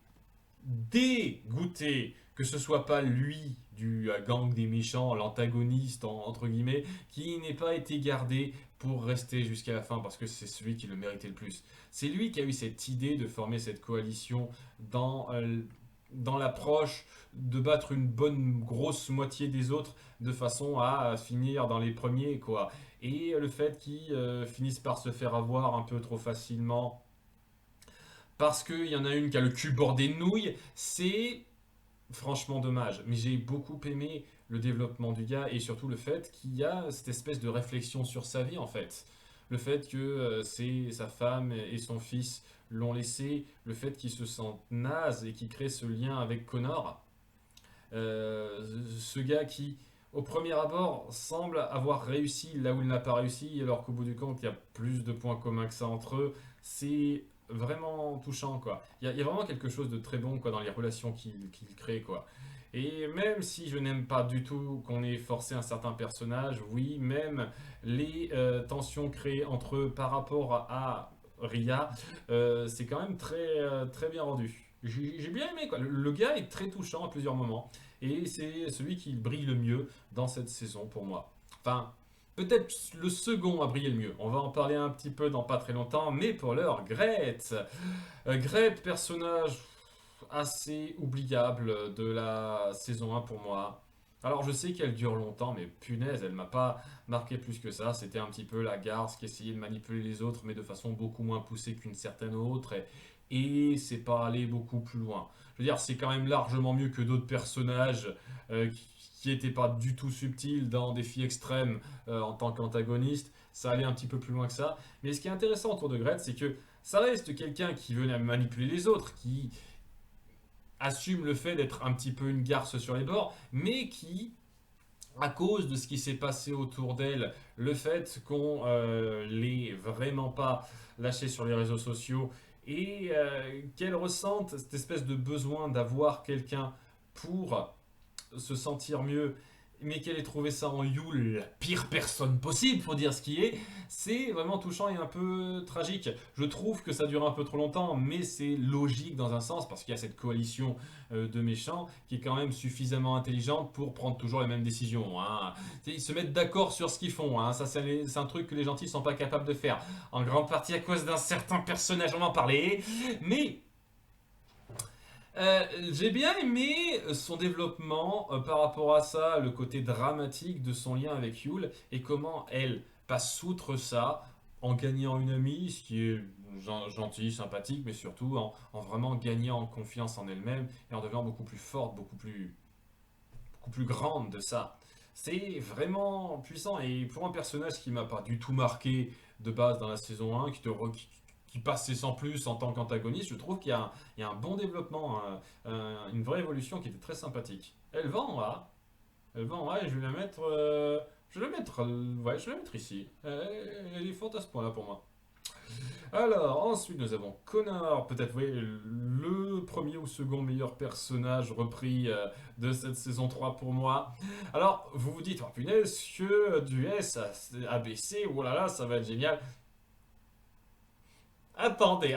dégoûté que ce soit pas lui du gang des méchants, l'antagoniste entre guillemets, qui n'ait pas été gardé pour rester jusqu'à la fin parce que c'est celui qui le méritait le plus. C'est lui qui a eu cette idée de former cette coalition dans, dans l'approche de battre une bonne grosse moitié des autres de façon à finir dans les premiers quoi. Et le fait qu'ils finissent par se faire avoir un peu trop facilement parce qu'il y en a une qui a le cul bordé de nouilles, c'est franchement dommage. Mais j'ai beaucoup aimé le développement du gars et surtout le fait qu'il y a cette espèce de réflexion sur sa vie en fait. Le fait que c'est sa femme et son fils l'ont laissé, le fait qu'il se sente naze et qu'il crée ce lien avec Connor. Ce gars qui, au premier abord, semble avoir réussi là où il n'a pas réussi, alors qu'au bout du compte, il y a plus de points communs que ça entre eux. C'est vraiment touchant, quoi. Il y a vraiment quelque chose de très bon, quoi, dans les relations qu'il crée, quoi. Et même si je n'aime pas du tout qu'on ait forcé un certain personnage, oui, même les tensions créées entre eux par rapport à Ria, c'est quand même très bien rendu. J'ai bien aimé, quoi. Le gars est très touchant à plusieurs moments. Et c'est celui qui brille le mieux dans cette saison pour moi. Enfin, peut-être le second a brillé le mieux. On va en parler un petit peu dans pas très longtemps. Mais pour l'heure, Gret. Gret, personnage assez oubliable de la saison 1 pour moi. Alors je sais qu'elle dure longtemps, mais punaise, elle m'a pas marqué plus que ça. C'était un petit peu la garce qui essayait de manipuler les autres, mais de façon beaucoup moins poussée qu'une certaine autre. Et c'est pas allé beaucoup plus loin. Je veux dire, c'est quand même largement mieux que d'autres personnages qui n'étaient pas du tout subtils dans Défi Extrême en tant qu'antagoniste. Ça allait un petit peu plus loin que ça. Mais ce qui est intéressant autour de Gret, c'est que ça reste quelqu'un qui venait manipuler les autres, qui assume le fait d'être un petit peu une garce sur les bords, mais qui, à cause de ce qui s'est passé autour d'elle, le fait qu'on l'ait vraiment pas lâché sur les réseaux sociaux et qu'elle ressente cette espèce de besoin d'avoir quelqu'un pour se sentir mieux, mais qu'elle ait trouvé ça en Yule, la pire personne possible, faut dire ce qui est, c'est vraiment touchant et un peu tragique. Je trouve que ça dure un peu trop longtemps, mais c'est logique dans un sens, parce qu'il y a cette coalition de méchants qui est quand même suffisamment intelligente pour prendre toujours les mêmes décisions. Hein. Ils se mettent d'accord sur ce qu'ils font, hein. Ça c'est un truc que les gentils sont pas capables de faire, en grande partie à cause d'un certain personnage, on va en parler, mais j'ai bien aimé son développement par rapport à ça, le côté dramatique de son lien avec Yule et comment elle passe outre ça en gagnant une amie, ce qui est gentil, sympathique, mais surtout en vraiment gagnant en confiance en elle-même et en devenant beaucoup plus forte, beaucoup plus grande de ça. C'est vraiment puissant et pour un personnage qui m'a pas du tout marqué de base dans la saison 1, qui passait sans plus en tant qu'antagoniste, je trouve il y a un bon développement, une vraie évolution qui était très sympathique. Elle va en A, elle va en A et je vais la mettre, ouais, je vais la mettre ici. Elle est forte à ce point-là pour moi. Alors, ensuite, nous avons Connor, peut-être, oui, le premier ou second meilleur personnage repris de cette saison 3 pour moi. Alors, vous vous dites, oh punaise, que du S à ABC, oh là là, ça va être génial. Attendez.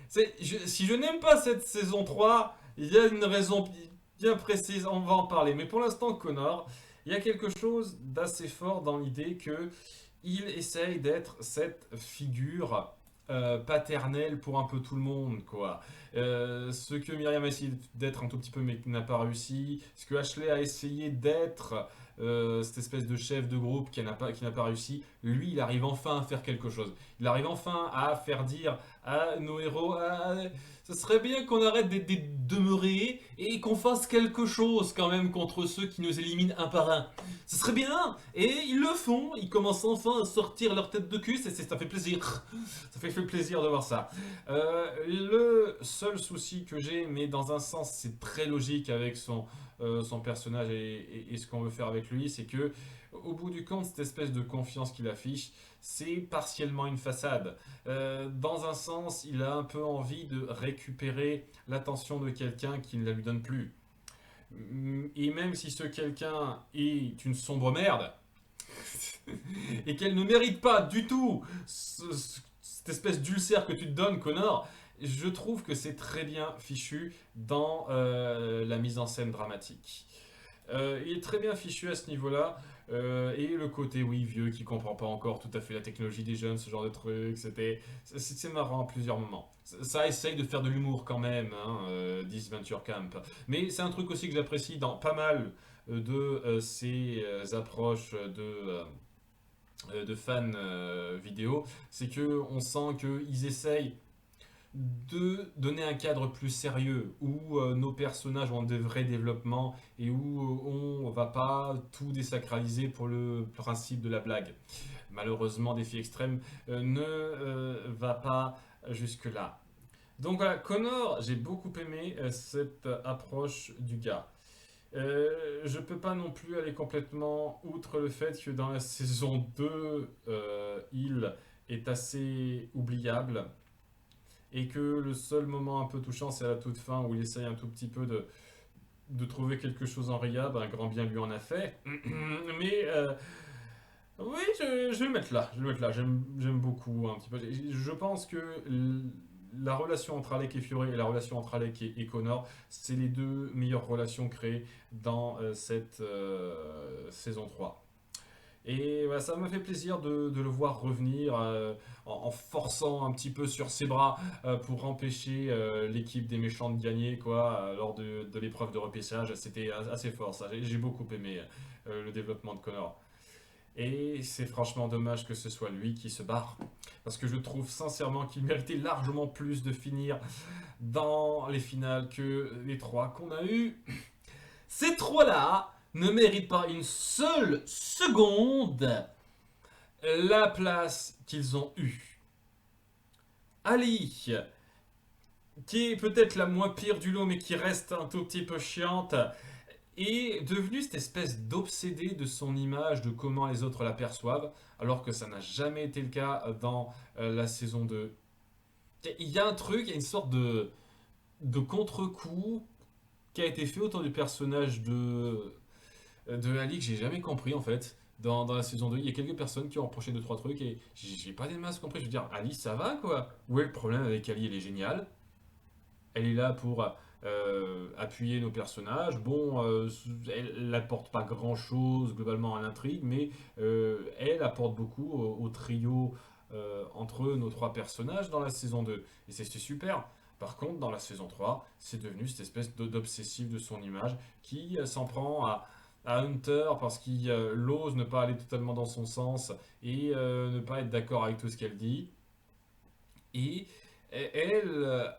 Si je n'aime pas cette saison 3, il y a une raison bien précise, on va en parler. Mais pour l'instant, Connor, il y a quelque chose d'assez fort dans l'idée que il essaye d'être cette figure paternelle pour un peu tout le monde, quoi. Ce que Myriam a essayé d'être un tout petit peu mais qui n'a pas réussi, ce que Ashley a essayé d'être, cette espèce de chef de groupe qui n'a pas réussi, lui il arrive enfin à faire quelque chose. Il arrive enfin à faire dire à nos héros, ce serait bien qu'on arrête d'être demeurés et qu'on fasse quelque chose quand même contre ceux qui nous éliminent un par un. Ce serait bien. Et ils le font, ils commencent enfin à sortir leur tête de cul, ça fait plaisir. Ça fait plaisir de voir ça. Le seul souci que j'ai, mais dans un sens c'est très logique avec son personnage et ce qu'on veut faire avec lui, c'est que au bout du compte, cette espèce de confiance qu'il affiche, c'est partiellement une façade. Dans un sens, il a un peu envie de récupérer l'attention de quelqu'un qui ne la lui donne plus. Et même si ce quelqu'un est une sombre merde, et qu'elle ne mérite pas du tout cette espèce d'ulcère que tu te donnes, Connor, je trouve que c'est très bien fichu dans la mise en scène dramatique. Il est très bien fichu à ce niveau-là. Et le côté, oui, vieux, qui comprend pas encore tout à fait la technologie des jeunes, ce genre de truc, c'est marrant à plusieurs moments. Ça essaye de faire de l'humour quand même, hein, 10 Venture Camp. Mais c'est un truc aussi que j'apprécie dans pas mal de ces approches de fans vidéo, c'est que on sent qu'ils essayent de donner un cadre plus sérieux où nos personnages ont de vrais développements et où on va pas tout désacraliser pour le principe de la blague. Malheureusement, Défi Extrême ne va pas jusque-là. Donc voilà, Connor, j'ai beaucoup aimé cette approche du gars. Je peux pas non plus aller complètement outre le fait que dans la saison 2, il est assez oubliable et que le seul moment un peu touchant, c'est à la toute fin où il essaye un tout petit peu de trouver quelque chose en Ria. Ben, grand bien lui en a fait. Mais oui, je vais le mettre là. Je vais le mettre là. J'aime beaucoup un petit peu. Je pense que la relation entre Alec et Fiore et la relation entre Alec et Connor, c'est les deux meilleures relations créées dans cette saison 3. Et ouais, ça m'a fait plaisir de le voir revenir en forçant un petit peu sur ses bras pour empêcher l'équipe des méchants de gagner quoi, lors de l'épreuve de repêchage. C'était assez fort ça. J'ai beaucoup aimé le développement de Connor. Et c'est franchement dommage que ce soit lui qui se barre. Parce que je trouve sincèrement qu'il méritait largement plus de finir dans les finales que les trois qu'on a eu. Ces trois-là ne méritent pas une seule seconde la place qu'ils ont eue. Ali, qui est peut-être la moins pire du lot, mais qui reste un tout petit peu chiante, est devenue cette espèce d'obsédé de son image, de comment les autres l'aperçoivent, alors que ça n'a jamais été le cas dans la saison 2. Il y a un truc, il y a une sorte de contre-coup qui a été fait autour du personnage de Ali que j'ai jamais compris en fait. Dans la saison 2, il y a quelques personnes qui ont reproché 2-3 trucs et j'ai pas des masses compris. Je veux dire, Ali, ça va quoi? Où est le problème avec Ali? Elle est géniale. Elle est là pour appuyer nos personnages. Bon, elle n'apporte pas grand-chose globalement à l'intrigue, mais elle apporte beaucoup au trio entre nos trois personnages dans la saison 2. Et c'est super. Par contre, dans la saison 3, c'est devenu cette espèce d'obsessif de son image qui s'en prend à Hunter parce qu'il ose ne pas aller totalement dans son sens et ne pas être d'accord avec tout ce qu'elle dit. Et elle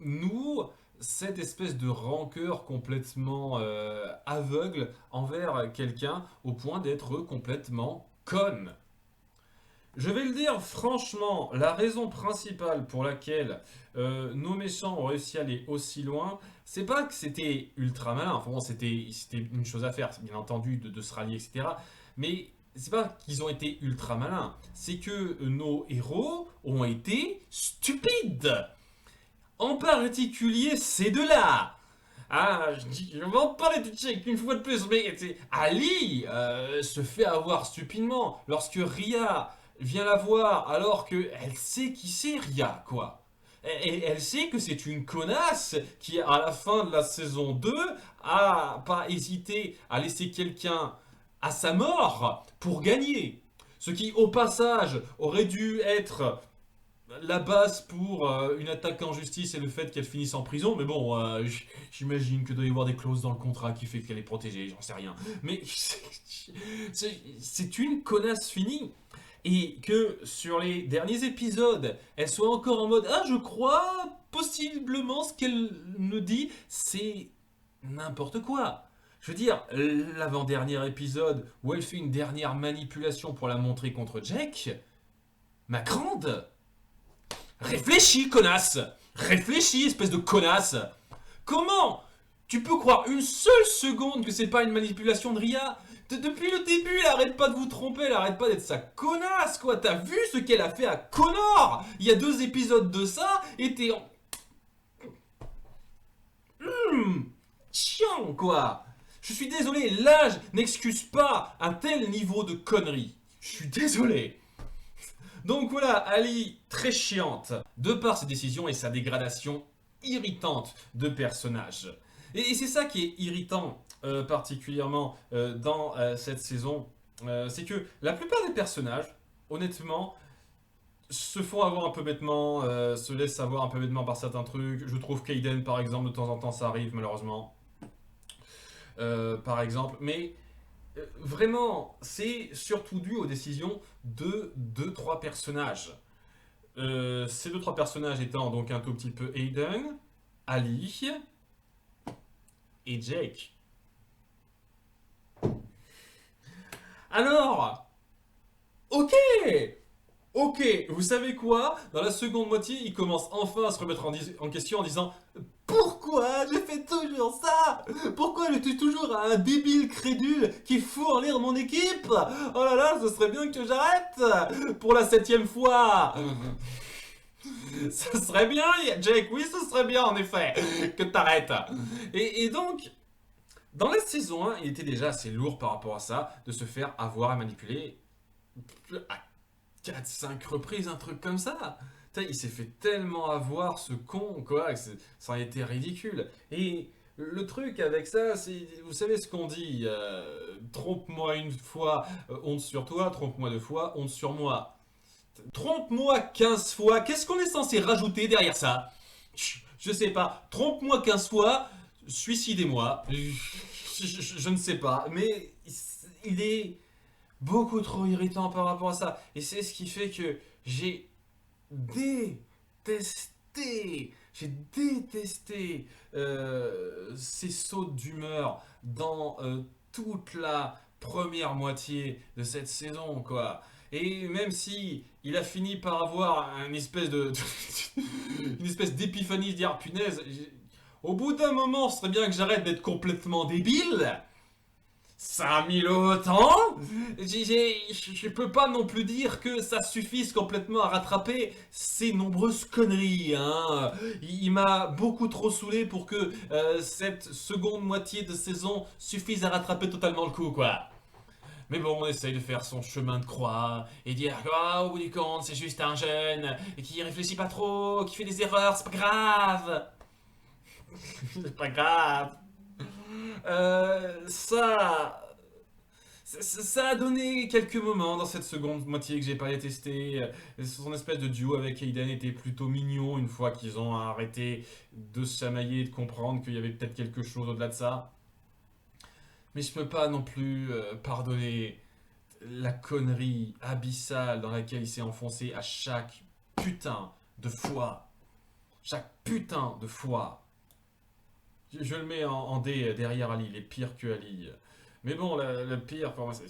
noue cette espèce de rancœur complètement aveugle envers quelqu'un au point d'être complètement conne. Je vais le dire franchement, la raison principale pour laquelle nos méchants ont réussi à aller aussi loin, c'est pas que c'était ultra malin, enfin bon, c'était une chose à faire, bien entendu, de se rallier, etc. Mais c'est pas qu'ils ont été ultra malins, c'est que nos héros ont été stupides. En particulier ces deux-là. Ah, je vais en parler de Jake une fois de plus, mais Ali se fait avoir stupidement lorsque Ria vient la voir alors qu'elle sait qui c'est Ria, quoi. Et elle sait que c'est une connasse qui, à la fin de la saison 2, a pas hésité à laisser quelqu'un à sa mort pour gagner. Ce qui, au passage, aurait dû être la base pour une attaque en justice et le fait qu'elle finisse en prison, mais bon, j'imagine que doit y avoir des clauses dans le contrat qui fait qu'elle est protégée, j'en sais rien. Mais c'est une connasse finie. Et que sur les derniers épisodes, elle soit encore en mode « Ah, je crois possiblement ce qu'elle me dit, c'est n'importe quoi ». Je veux dire, l'avant-dernier épisode où elle fait une dernière manipulation pour la montrer contre Jack, ma grande, réfléchis, connasse! Réfléchis, espèce de connasse! Comment tu peux croire une seule seconde que c'est pas une manipulation de Ria? Depuis le début, elle arrête pas de vous tromper, elle arrête pas d'être sa connasse, quoi! T'as vu ce qu'elle a fait à Connor? Il y a 2 épisodes de ça, et t'es en... chiant, quoi! Je suis désolé, l'âge n'excuse pas un tel niveau de conneries. Je suis désolé. Donc voilà, Ali, très chiante, de par ses décisions et sa dégradation irritante de personnage. Et c'est ça qui est irritant, particulièrement dans cette saison, c'est que la plupart des personnages, honnêtement, se font avoir un peu bêtement, se laissent avoir un peu bêtement par certains trucs. Je trouve qu'Aiden, par exemple, de temps en temps, ça arrive, malheureusement. Par exemple, mais vraiment, c'est surtout dû aux décisions de deux trois personnages. Ces deux trois personnages étant donc un tout petit peu Aiden, Ali et Jake. Alors, ok, ok, vous savez quoi? Dans la seconde moitié, il commence enfin à se remettre en question en disant pourquoi je fais toujours ça? Pourquoi je suis toujours un débile crédule qui fout en l'air mon équipe? Oh là là, ce serait bien que j'arrête pour la 7e fois. Ce serait bien, Jake, oui, ce serait bien en effet que t'arrêtes. Et donc, dans la saison 1, il était déjà assez lourd par rapport à ça, de se faire avoir et manipuler à 4-5 reprises, un truc comme ça. Putain, il s'est fait tellement avoir, ce con, quoi, que ça a été ridicule. Et le truc avec ça, c'est, vous savez ce qu'on dit, trompe-moi une fois, honte sur toi, trompe-moi 2 fois, honte sur moi. Trompe-moi 15 fois, qu'est-ce qu'on est censé rajouter derrière ça? Je sais pas. Trompe-moi 15 fois, suicidez-moi. Je ne sais pas, mais il est beaucoup trop irritant par rapport à ça. Et c'est ce qui fait que j'ai détesté ces sautes d'humeur dans toute la première moitié de cette saison, quoi. Et même si il a fini par avoir une espèce de une espèce d'épiphanie, de dire punaise, au bout d'un moment, ce serait bien que j'arrête d'être complètement débile. Ça a mis le temps. Je peux pas non plus dire que ça suffise complètement à rattraper ces nombreuses conneries. Hein. Il m'a beaucoup trop saoulé pour que cette seconde moitié de saison suffise à rattraper totalement le coup, quoi. Mais bon, on essaye de faire son chemin de croix et dire que, au bout du compte, c'est juste un jeune et qui réfléchit pas trop, qui fait des erreurs, c'est pas grave. C'est pas grave. Ça a donné quelques moments dans cette seconde moitié que j'ai pas détesté. Son espèce de duo avec Aiden était plutôt mignon une fois qu'ils ont arrêté de se chamailler et de comprendre qu'il y avait peut-être quelque chose au-delà de ça. Mais je peux pas non plus pardonner la connerie abyssale dans laquelle il s'est enfoncé à chaque putain de fois. Chaque putain de fois. Je le mets en D derrière Ali, il est pire que Ali. Mais bon, le pire pour moi, c'est.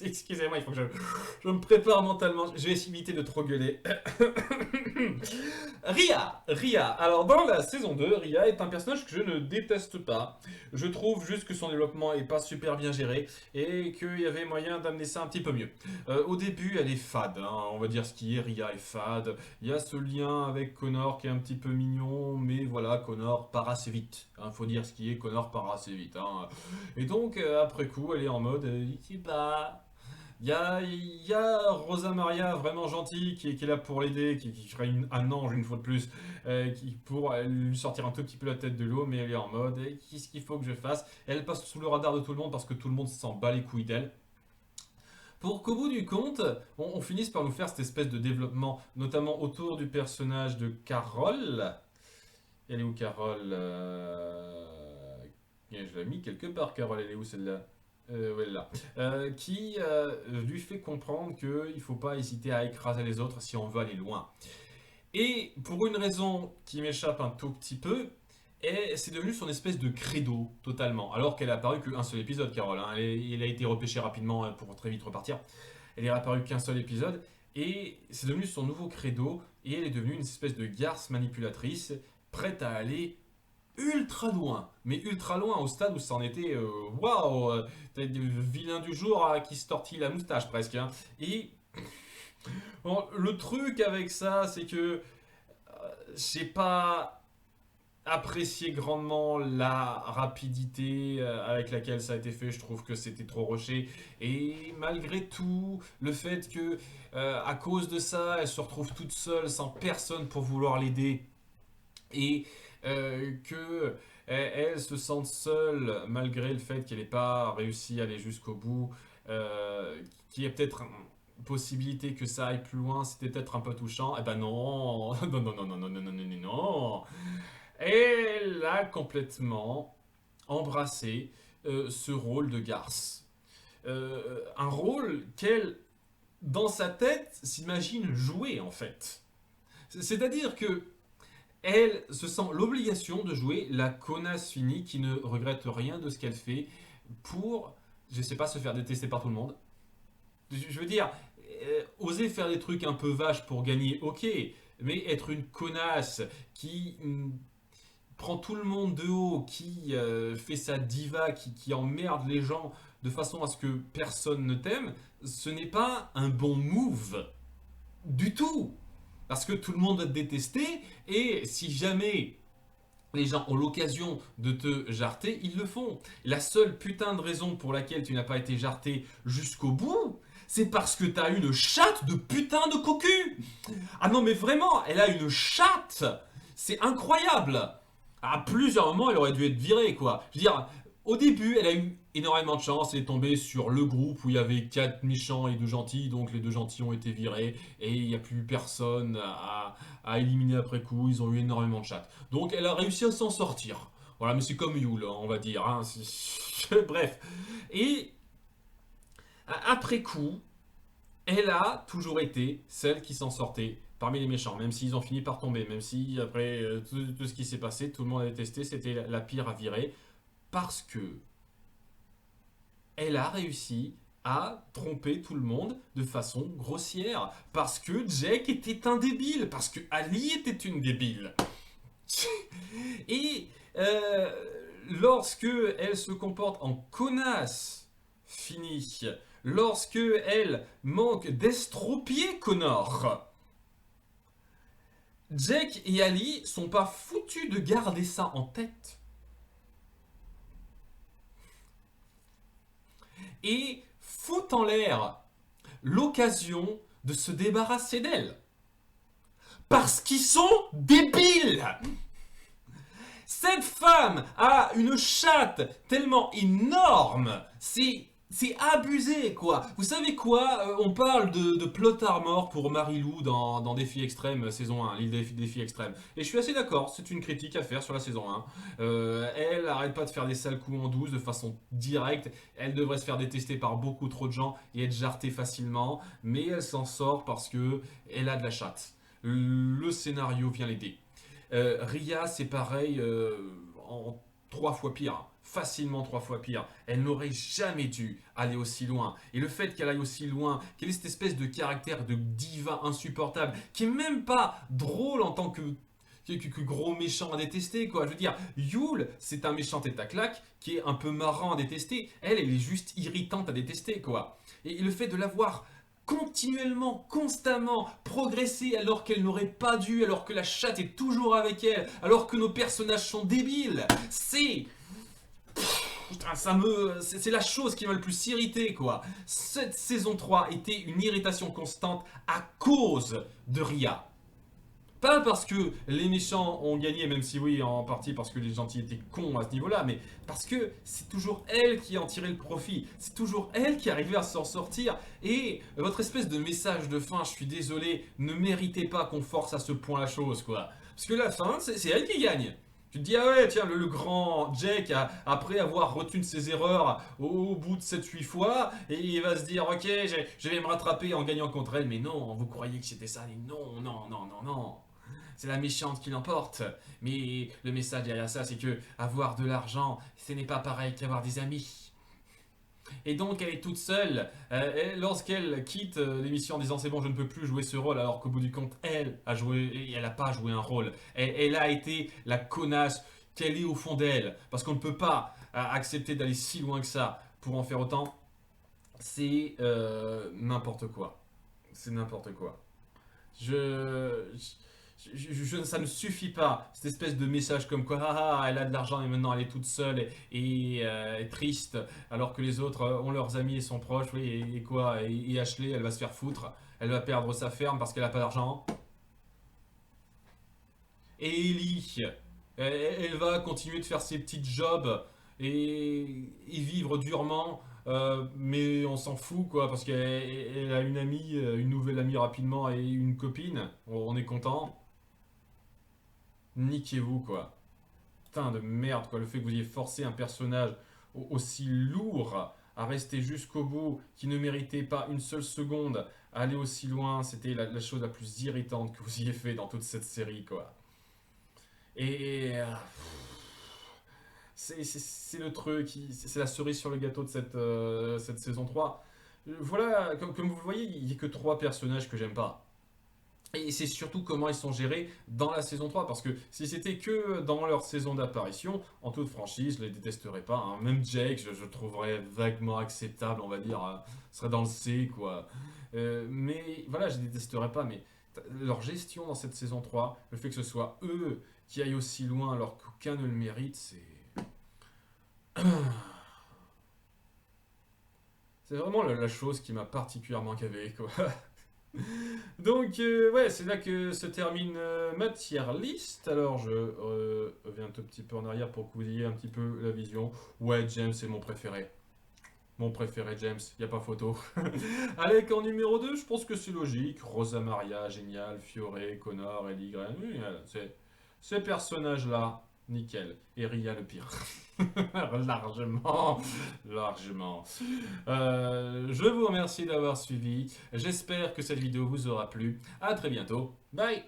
Excusez-moi, il faut que je me prépare mentalement. Je vais éviter de trop gueuler. Ria. Alors dans la saison 2, Ria est un personnage que je ne déteste pas. Je trouve juste que son développement est pas super bien géré et qu'il y avait moyen d'amener ça un petit peu mieux. Au début, elle est fade, hein, on va dire ce qui est. Ria est fade. Il y a ce lien avec Connor qui est un petit peu mignon, mais voilà, Connor part assez vite. Faut dire ce qui est, Connor part assez vite. Hein. Et donc, après coup, elle est en mode, bah, il y a Rosa Maria vraiment gentille qui est là pour l'aider, qui serait un ange une fois de plus, pour lui sortir un tout petit peu la tête de l'eau, mais elle est en mode qu'est-ce qu'il faut que je fasse? Elle passe sous le radar de tout le monde parce que tout le monde s'en bat les couilles d'elle. Pour qu'au bout du compte, on finisse par nous faire cette espèce de développement, notamment autour du personnage de Carol. Elle est où Carol Je l'ai mis quelque part, Carol, elle est où celle-là voilà. Qui lui fait comprendre qu'il ne faut pas hésiter à écraser les autres si on veut aller loin. Et pour une raison qui m'échappe un tout petit peu, c'est devenu son espèce de credo totalement. Alors qu'elle a apparu qu'un seul épisode, Carole. Hein. Elle a été repêchée rapidement pour très vite repartir. Elle est apparue qu'un seul épisode. Et c'est devenu son nouveau credo. Et elle est devenue une espèce de garce manipulatrice, prête à aller ultra loin, mais ultra loin au stade où c'en était waouh, t'as des vilains du jour qui se tortillent la moustache presque. Hein. Et bon, le truc avec ça, c'est que j'ai pas apprécié grandement la rapidité avec laquelle ça a été fait. Je trouve que c'était trop rushé. Et malgré tout, le fait que, à cause de ça, elle se retrouve toute seule, sans personne pour vouloir l'aider. Et que elle se sente seule, malgré le fait qu'elle n'ait pas réussi à aller jusqu'au bout. Qu'il y ait peut-être une possibilité que ça aille plus loin, c'était peut-être un peu touchant. Eh ben non, non, non, non, non, non, non, non, non, non, non. Elle a complètement embrassé ce rôle de garce. Un rôle qu'elle, dans sa tête, s'imagine jouer en fait. C'est-à-dire que elle se sent l'obligation de jouer la connasse finie qui ne regrette rien de ce qu'elle fait pour, je sais pas, se faire détester par tout le monde. Je veux dire, oser faire des trucs un peu vaches pour gagner, ok, mais être une connasse qui prend tout le monde de haut, qui fait sa diva, qui emmerde les gens de façon à ce que personne ne t'aime, ce n'est pas un bon move du tout. Parce que tout le monde va te détester, et si jamais les gens ont l'occasion de te jarter, ils le font. La seule putain de raison pour laquelle tu n'as pas été jarté jusqu'au bout, c'est parce que t'as une chatte de putain de cocu. Ah non mais vraiment, elle a une chatte. C'est incroyable. À plusieurs moments, elle aurait dû être virée quoi. Je veux dire, au début, elle a eu énormément de chance. Elle est tombée sur le groupe où il y avait 4 méchants et 2 gentils. Donc les 2 gentils ont été virés. Et il n'y a plus personne à éliminer après coup. Ils ont eu énormément de chats. Donc elle a réussi à s'en sortir. Voilà, mais c'est comme Yule, on va dire. Hein. Bref. Et après coup, elle a toujours été celle qui s'en sortait parmi les méchants, même s'ils ont fini par tomber, même si après tout ce qui s'est passé, tout le monde a détesté, c'était la pire à virer, parce que elle a réussi à tromper tout le monde de façon grossière, parce que Jack était un débile, parce que Ali était une débile. Et lorsque elle se comporte en connasse finie, lorsque elle manque d'estropier Connor, Jack et Ali sont pas foutus de garder ça en tête. Et foutent en l'air l'occasion de se débarrasser d'elle. Parce qu'ils sont débiles. Cette femme a une chatte tellement énorme, c'est abusé quoi. Vous savez quoi, on parle de plot armor pour Marilou dans Défi Extrême saison 1, l'île des défis extrêmes. Et je suis assez d'accord, c'est une critique à faire sur la saison 1. Elle arrête pas de faire des sales coups en 12 de façon directe. Elle devrait se faire détester par beaucoup trop de gens et être jartée facilement. Mais elle s'en sort parce que elle a de la chatte. Le scénario vient l'aider. Ria, c'est pareil, en 3 fois pire. Facilement 3 fois pire. Elle n'aurait jamais dû aller aussi loin. Et le fait qu'elle aille aussi loin, qu'elle ait cette espèce de caractère de diva insupportable, qui est même pas drôle en tant que gros méchant à détester, quoi. Je veux dire, Yule, c'est un méchant tête à claque qui est un peu marrant à détester. Elle est juste irritante à détester, quoi. Et le fait de l'avoir continuellement, constamment progresser alors qu'elle n'aurait pas dû, alors que la chatte est toujours avec elle, alors que nos personnages sont débiles, c'est la chose qui m'a le plus irrité quoi. Cette saison 3 était une irritation constante à cause de Ria. Pas parce que les méchants ont gagné, même si oui, en partie parce que les gentils étaient cons à ce niveau-là, mais parce que c'est toujours elle qui en tirait le profit. C'est toujours elle qui arrivait à s'en sortir. Et votre espèce de message de fin, je suis désolé, ne méritait pas qu'on force à ce point la chose, quoi. Parce que la fin, c'est elle qui gagne. Tu te dis, ah ouais, tiens, le grand Jack, après avoir retenu ses erreurs au bout de 7-8 fois, et il va se dire, ok, je vais me rattraper en gagnant contre elle, mais non, vous croyez que c'était ça, mais non, non, non, non, non. C'est la méchante qui l'emporte. Mais le message derrière ça, c'est que avoir de l'argent, ce n'est pas pareil qu'avoir des amis. Et donc elle est toute seule. Lorsqu'elle quitte l'émission en disant c'est bon, je ne peux plus jouer ce rôle, alors qu'au bout du compte, elle a joué, et elle n'a pas joué un rôle. Elle a été la connasse qu'elle est au fond d'elle. Parce qu'on ne peut pas accepter d'aller si loin que ça pour en faire autant. C'est n'importe quoi. C'est n'importe quoi. Je, Ça ne suffit pas. Cette espèce de message comme quoi elle a de l'argent et maintenant elle est toute seule et triste, alors que les autres ont leurs amis et sont proches. Oui, et quoi et Ashley, elle va se faire foutre. Elle va perdre sa ferme parce qu'elle a pas d'argent. Et Ellie, elle va continuer de faire ses petits jobs et vivre durement. Mais on s'en fout quoi, parce qu'elle a une amie, une nouvelle amie rapidement et une copine. On est content. Niquez-vous quoi. Putain de merde quoi, le fait que vous ayez forcé un personnage aussi lourd à rester jusqu'au bout, qui ne méritait pas une seule seconde, à aller aussi loin, c'était la chose la plus irritante que vous ayez fait dans toute cette série quoi. Et c'est le truc, c'est la cerise sur le gâteau de cette saison 3. Voilà, comme vous le voyez, il n'y a que trois personnages que j'aime pas. Et c'est surtout comment ils sont gérés dans la saison 3. Parce que si c'était que dans leur saison d'apparition, en toute franchise, je les détesterais pas, hein. Même Jake, je trouverais vaguement acceptable, on va dire. Serait dans le C, quoi. Mais voilà, je les détesterais pas. Mais leur gestion dans cette saison 3, le fait que ce soit eux qui aillent aussi loin alors qu'aucun ne le mérite, c'est vraiment la chose qui m'a particulièrement gavé, quoi. Donc, ouais, c'est là que se termine ma tier list. Alors, je reviens un tout petit peu en arrière pour que vous ayez un petit peu la vision. Ouais, James, c'est mon préféré. Mon préféré, James, y a pas photo. Alec en numéro 2, je pense que c'est logique. Rosa Maria, génial. Fiore, Connor, Ellie Graham. Oui, ces personnages-là, nickel. Et Ria, le pire. Largement, largement. Je vous remercie d'avoir suivi. J'espère que cette vidéo vous aura plu. À très bientôt. Bye.